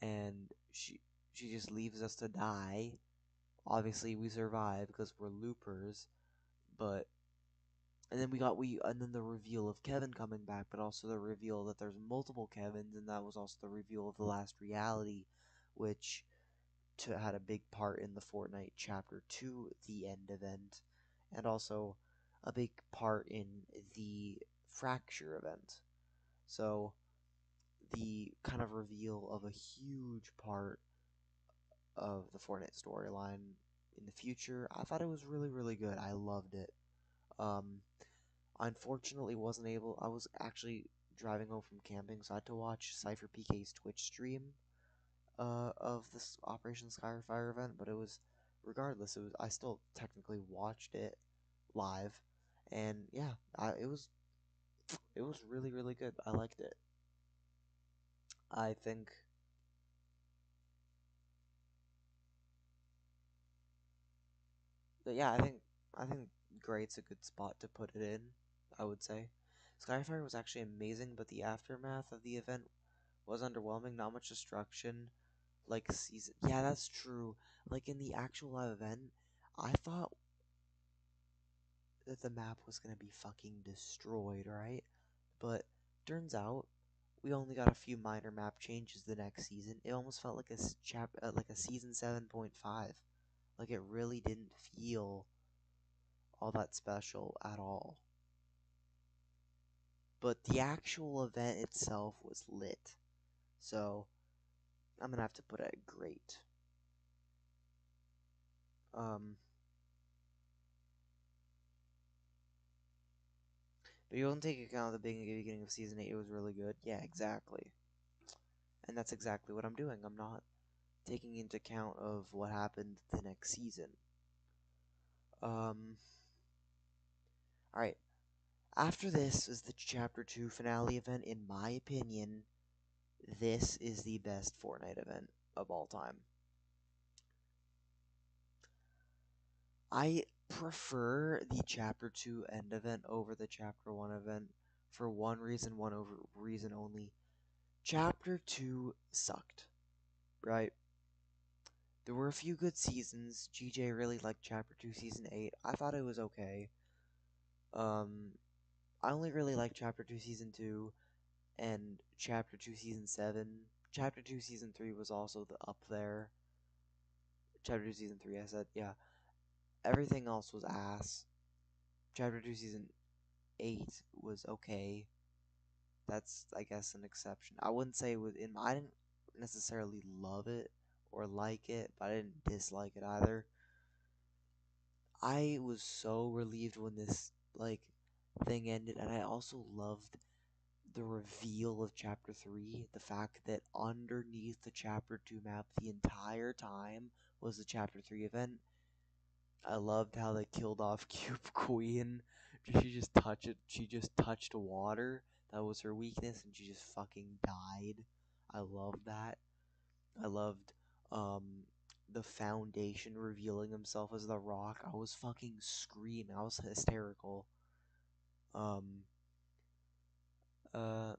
And she just leaves us to die. Obviously we survive because we're loopers, but and then the reveal of Kevin coming back, but also the reveal that there's multiple Kevins, and that was also the reveal of the last reality, which had a big part in the Fortnite Chapter 2, the end event, and also a big part in the Fracture event. So, the kind of reveal of a huge part of the Fortnite storyline in the future, I thought it was really, really good. I loved it. Um, I unfortunately wasn't able. I was actually driving home from camping, so I had to watch Cypher PK's Twitch stream of this Operation Skyfire event. But regardless, I still technically watched it live, and yeah, it was really really good. I liked it. I think yeah, I think great's a good spot to put it in. I would say Skyfire was actually amazing, but the aftermath of the event was underwhelming. Not much destruction. Like season, yeah, that's true. Like in the actual live event, I thought that the map was gonna be fucking destroyed, right? But turns out we only got a few minor map changes the next season. It almost felt like like a season 7.5. Like it really didn't feel all that special at all. But the actual event itself was lit. So I'm gonna have to put it great. Um, but you don't take account of the beginning of season 8, it was really good. Yeah, exactly. And that's exactly what I'm doing. I'm not taking into account of what happened the next season. Alright. After this is the Chapter 2 finale event. In my opinion, this is the best Fortnite event of all time. I prefer the Chapter 2 end event over the Chapter 1 event for one reason, reason only. Chapter 2 sucked, right? There were a few good seasons. GJ really liked Chapter 2 Season 8. I thought it was okay. Um, I only really liked Chapter 2 Season 2 and Chapter 2 Season 7. Chapter 2 Season 3 was also up there. Chapter 2 Season 3, I said, yeah. Everything else was ass. Chapter 2 Season 8 was okay. that's I guess an exception. I wouldn't say it was in. I didn't necessarily love it or like it, but I didn't dislike it either. I was so relieved when this like thing ended, and I also loved the reveal of Chapter 3. The fact that underneath the Chapter 2 map the entire time was the Chapter 3 event. I loved how they killed off Cube Queen. She just touched it. She just touched water. That was her weakness, and she just fucking died. I loved that. I loved um the Foundation revealing himself as the Rock. I was fucking screaming. I was hysterical. Um uh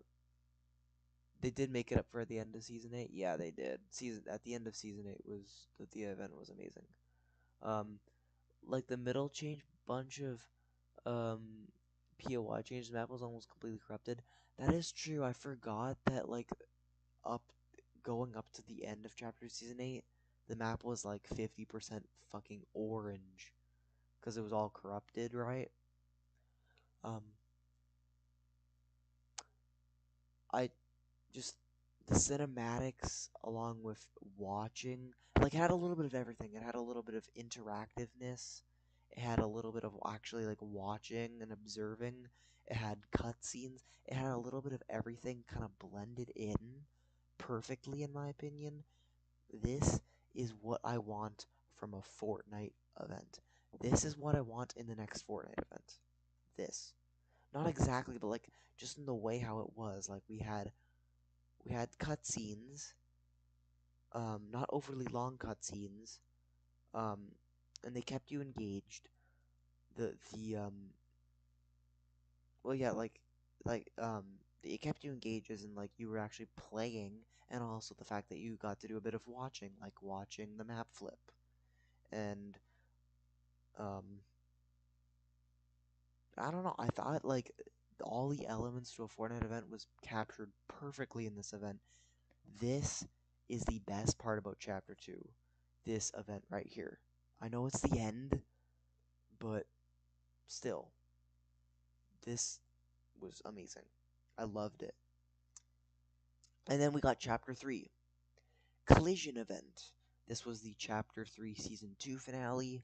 they did make it up for at the end of season 8. Yeah, they did. Season at the end of season 8 was the event was amazing. Um like the middle change bunch of um POI change, the map was almost completely corrupted. That is true. I forgot that like up going up to the end of chapter season 8, the map was like 50% fucking orange because it was all corrupted, right? Um I just the cinematics along with watching like it had a little bit of everything. It had a little bit of interactiveness. It had a little bit of actually like watching and observing. It had cutscenes. It had a little bit of everything kind of blended in perfectly in my opinion. This is what I want from a Fortnite event. This is what I want in the next Fortnite event. This. Not exactly, but like just in the way how it was. Like we had cutscenes, not overly long cutscenes, um, and they kept you engaged. The well, yeah, it kept you engaged as in like you were actually playing, and also the fact that you got to do a bit of watching, like watching the map flip, and um, I don't know. I thought like all the elements to a Fortnite event was captured perfectly in this event. This is the best part about Chapter 2. This event right here. I know it's the end, but still, this was amazing. I loved it. And then we got Chapter 3 Collision Event. This was the Chapter 3 Season 2 finale.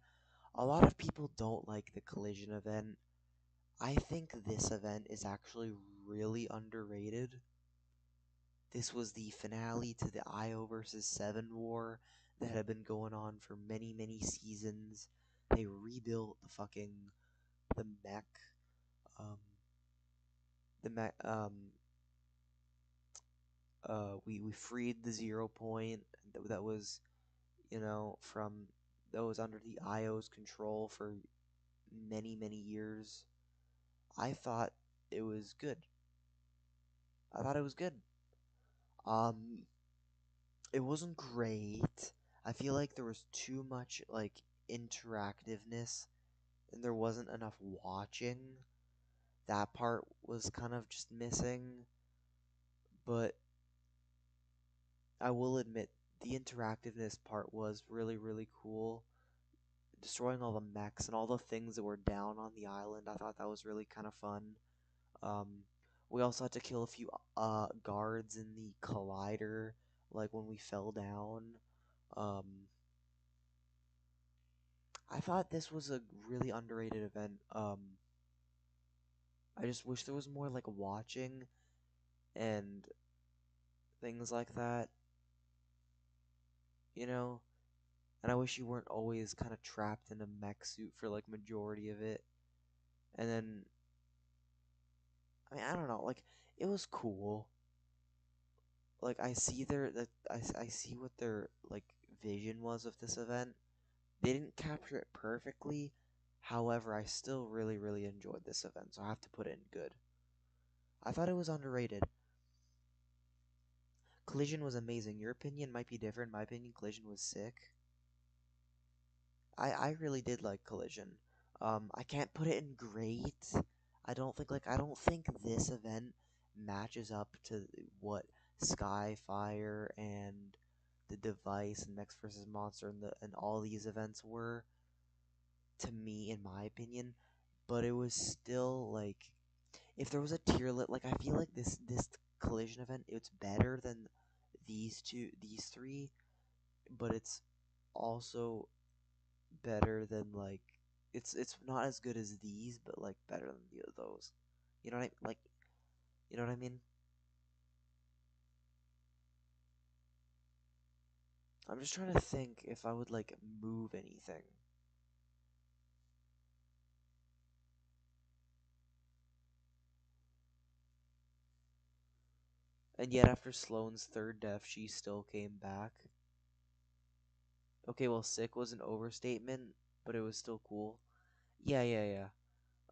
A lot of people don't like the Collision event. I think this event is actually really underrated. This was the finale to the IO versus 7 war that had been going on for many, many seasons. They rebuilt the mech, um, the mech, we freed the 0 point that was, from that was under the IO's control for many, many years. I thought it was good. I thought it was good. Um, it wasn't great. I feel like there was too much like interactiveness and there wasn't enough watching. That part was kind of just missing, but I will admit the interactiveness part was really really cool. Destroying all the mechs and all the things that were down on the island, I thought that was really kind of fun. Um, we also had to kill a few guards in the collider, like when we fell down. Um, I thought this was a really underrated event. I just wish there was more like watching and things like that, you know. And I wish you weren't always kind of trapped in a mech suit for like majority of it. And then, I mean, I don't know, like it was cool. Like I see what their like vision was of this event. They didn't capture it perfectly. However, I still really really enjoyed this event, so I have to put it in good. I thought it was underrated. Collision was amazing. Your opinion might be different. My opinion, Collision was sick. I really did like Collision. I can't put it in great. I don't think this event matches up to what Skyfire and the Device and Next vs Monster and all these events were to me in my opinion, but it was still like if there was a tier list, like I feel like this collision event, it's better than these three, but it's also better than like it's not as good as these, but like better than those. You know what I like? You know what I mean? I'm just trying to think if I would like move anything. And yet after Sloane's third death, she still came back. Okay, well, sick was an overstatement, but it was still cool. Yeah, yeah, yeah.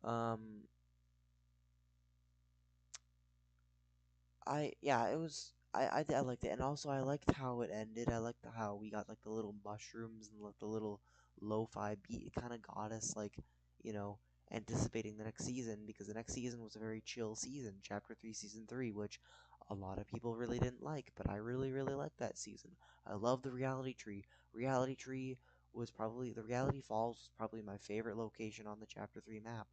Um, yeah, it was. I liked it, and also I liked how it ended. I liked how we got like the little mushrooms and like the little lo-fi beat. It kind of got us like, you know, anticipating the next season because the next season was a very chill season, Chapter 3, Season 3, which a lot of people really didn't like, but I really liked that season. I love the reality tree. Reality tree was probably the Reality Falls was probably my favorite location on the Chapter 3 map.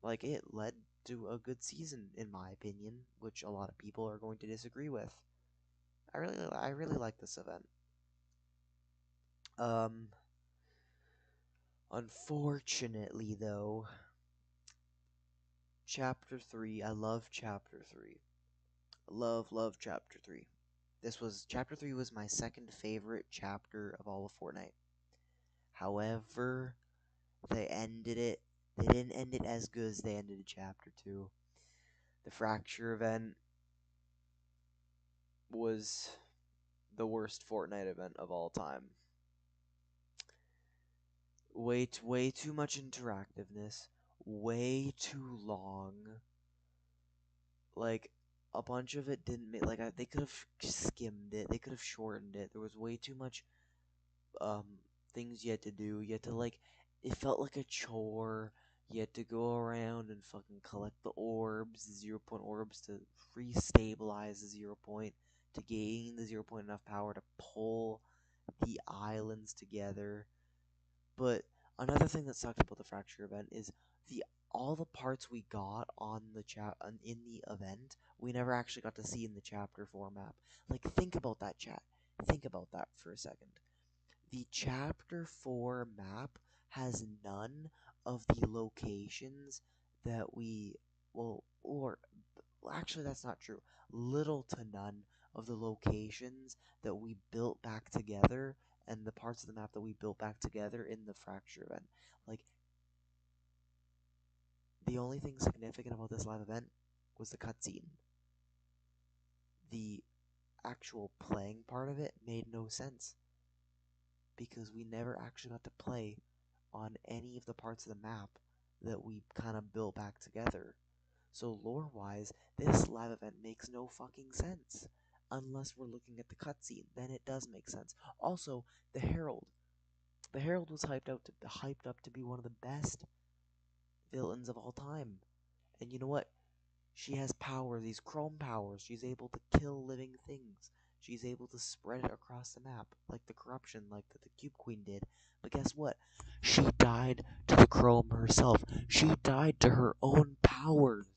Like it led to a good season in my opinion, which a lot of people are going to disagree with. I really like this event. Um Unfortunately though, chapter 3, I love chapter 3. Love chapter 3. This was chapter 3 was my second favorite chapter of all of Fortnite. However, they didn't end it as good as they ended chapter 2. The fracture event was the worst Fortnite event of all time. Way too much interactiveness, way too long. Like a bunch of it didn't make they could have skimmed it. They could have shortened it. There was way too much um things you had to do. You had to like it felt like a chore. You had to go around and fucking collect the orbs, the 0 point orbs to re-stabilize the 0 point, to gain the 0 point enough power to pull the islands together. But another thing that sucked about the fracture event is the all the parts we got on the in the event we never actually got to see in the chapter 4 map. Like think about that, chat. Think about that for a second. The chapter 4 map has none of the locations that we actually that's not true. Little to none of the locations that we built back together and the parts of the map that we built back together in the fracture event. Like the only thing significant about this live event was the cutscene. The actual playing part of it made no sense because we never actually got to play on any of the parts of the map that we kind of built back together. So lore wise, this live event makes no fucking sense. Unless we're looking at the cutscene, then it does make sense. Also, the Herald. The Herald was hyped up to be one of the best villains of all time. And you know what? She has power, these chrome powers. She's able to kill living things. She's able to spread it across the map, like the corruption, like the Cube Queen did. But guess what? She died to the chrome herself. She died to her own powers.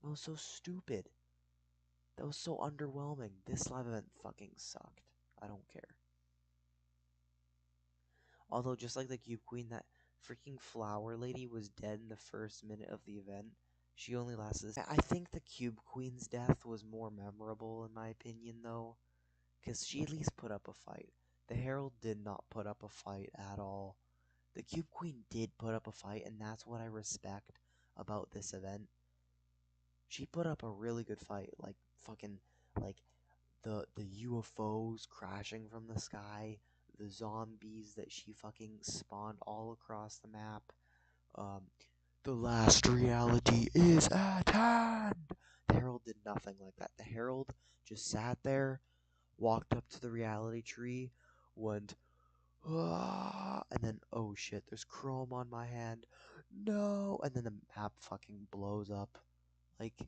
That was so stupid. That was so underwhelming. This live event fucking sucked. I don't care. Although, just like the Cube Queen, that freaking flower lady was dead in the first minute of the event. She only lasted. I think the Cube Queen's death was more memorable, in my opinion, though, because she at least put up a fight. The Herald did not put up a fight at all. The Cube Queen did put up a fight, and that's what I respect about this event. She put up a really good fight, like fucking like the UFOs crashing from the sky, the zombies that she fucking spawned all across the map. Um, the last reality is at hand. The Herald did nothing like that. The Herald just sat there, walked up to the reality tree, went, ah, and then, oh shit, there's chrome on my hand. No, and then the map fucking blows up. Like,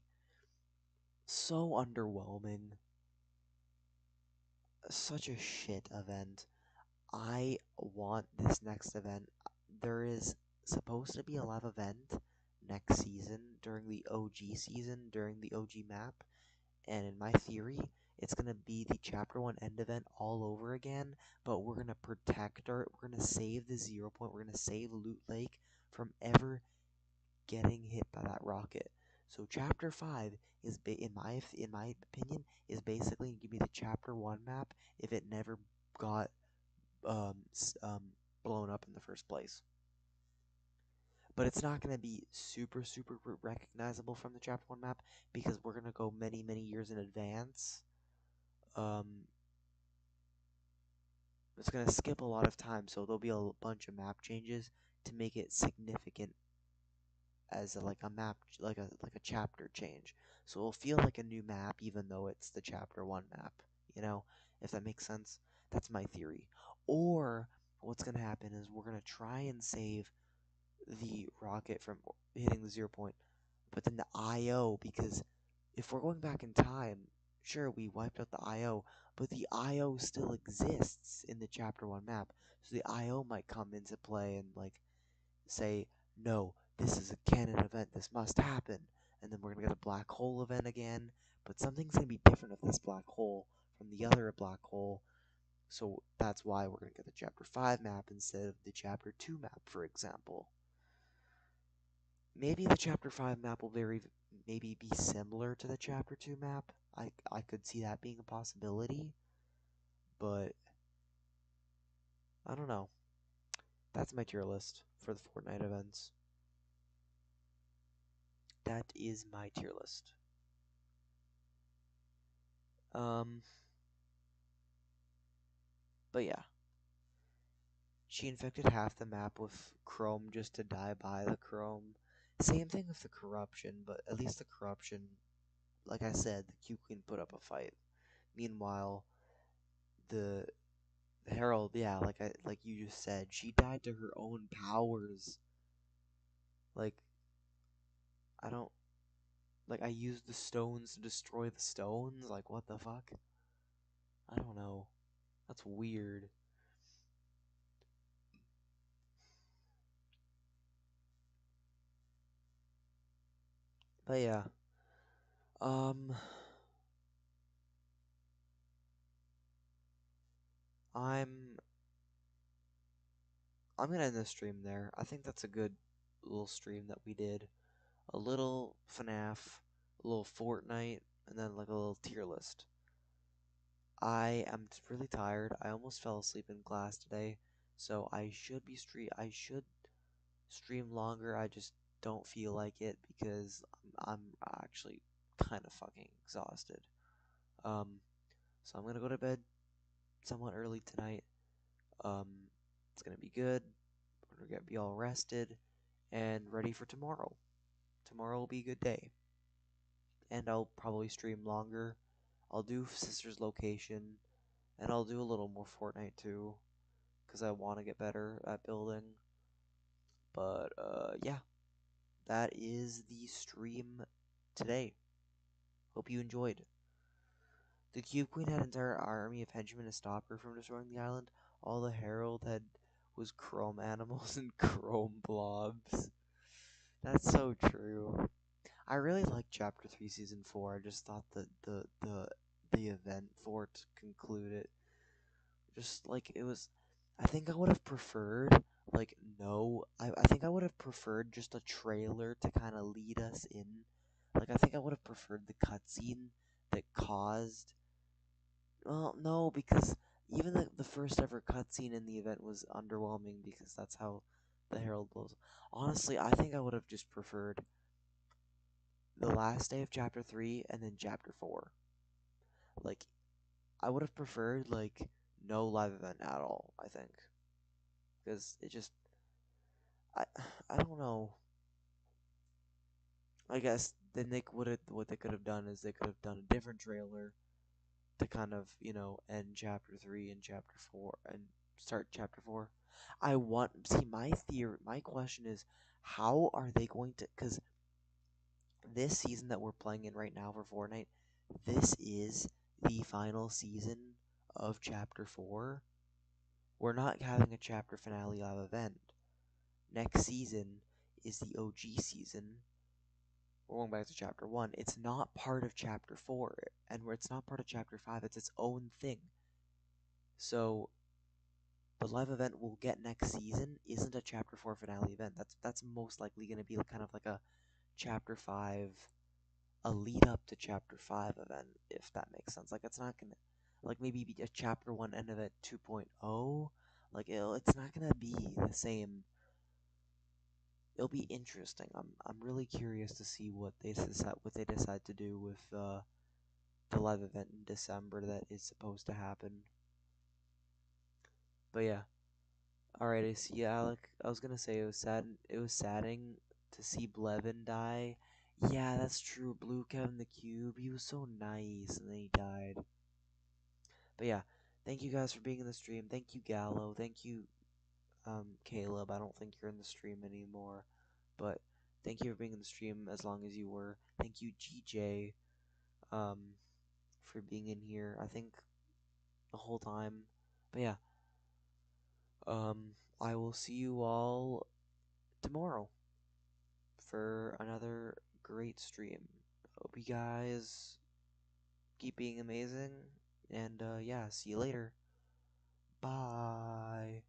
so underwhelming. Such a shit event. I want this next event. There is supposed to be a live event next season during the OG season, during the OG map. And in my theory, it's gonna be the Chapter 1 end event all over again, but we're gonna we're gonna save the 0 point, we're gonna save Loot Lake from ever getting hit by that rocket. So Chapter 5 is, in my opinion, is basically gonna be the Chapter 1 map if it never got blown up in the first place. But it's not going to be super recognizable from the Chapter 1 map because we're going to go many years in advance. It's going to skip a lot of time, so there'll be a bunch of map changes to make it significant as like a map, like a chapter change. So it'll feel like a new map even though it's the Chapter 1 map, you know, if that makes sense. That's my theory. Or what's going to happen is we're going to try and save the rocket from hitting the 0 point, but then the IO, because if we're going back in time, sure, we wiped out the IO, but the IO still exists in the Chapter 1 map, so the IO might come into play and, like, say, no, this is a canon event, this must happen, and then we're gonna get a black hole event again, but something's gonna be different of this black hole from the other black hole, so that's why we're gonna get the Chapter 5 map instead of the Chapter 2 map, for example. Maybe the Chapter 5 map will maybe be similar to the Chapter 2 map. I could see that being a possibility, but I don't know. That's my tier list for the Fortnite events. That is my tier list. But yeah. She infected half the map with Chrome just to die by the Chrome. Same thing with the corruption, but at least the corruption, like I said, the Q Queen put up a fight. Meanwhile, the Herald, yeah, like you just said, she died to her own powers. Like, I don't like I used the stones to destroy the stones. Like, what the fuck? I don't know. That's weird. But yeah. Um I'm I'm gonna end the stream there. I think that's a good little stream that we did. A little FNAF, a little Fortnite, and then like a little tier list. I am really tired. I almost fell asleep in class today, so I should stream longer. I just don't feel like it because I'm actually kind of fucking exhausted. Um, so I'm gonna go to bed somewhat early tonight. Um, it's gonna be good. We're gonna be all rested and ready for tomorrow. Tomorrow will be a good day, and I'll probably stream longer. I'll do Sister's Location, and I'll do a little more Fortnite too, because I want to get better at building. But yeah, that is the stream today. Hope you enjoyed. The Cube Queen had an entire army of henchmen to stop her from destroying the island. All the Herald had was chrome animals and chrome blobs. That's so true. I really liked Chapter 3 Season 4. I just thought that the event for it to conclude it just like it was. I think I would have preferred like no I think I would have preferred just a trailer to kind of lead us in. Like I think I would have preferred the cutscene that caused. Well, no, because even the first ever cutscene in the event was underwhelming because that's how the Herald blows. Honestly, I think I would have just preferred the last day of Chapter 3 and then Chapter 4. Like, I would have preferred, like, no live event at all, I think. Because it just. I, I don't know. I guess then what they could have done is they could have done a different trailer to kind of, end Chapter 3 and Chapter 4 and start Chapter 4. My question is, how are they going to, because this season that we're playing in right now for Fortnite, this is the final season of Chapter 4. We're not having a chapter finale live event. Next season is the OG season. We're going back to chapter 1. It's not part of chapter 4, and where it's not part of chapter 5, it's its own thing. So the live event we'll get next season isn't a chapter 4 finale event. That's most likely going to be kind of like a chapter 5, a lead up to chapter 5 event, if that makes sense. Like it's not going to like maybe be a chapter 1 end event 2.0. Like it's not going to be the same. It'll be interesting. I'm really curious to see what they decide to do with the live event in December that is supposed to happen. But yeah, all right. I see you, Alec. I was gonna say it was sad. It was saddening to see Blevin die. Yeah, that's true. Blue Kevin the Cube. He was so nice, and then he died. But yeah, thank you guys for being in the stream. Thank you, Gallo. Thank you, Caleb. I don't think you're in the stream anymore, but thank you for being in the stream as long as you were. Thank you, GJ, um, for being in here. I think the whole time. But yeah, I will see you all tomorrow for another great stream. Hope you guys keep being amazing, and yeah, see you later. Bye.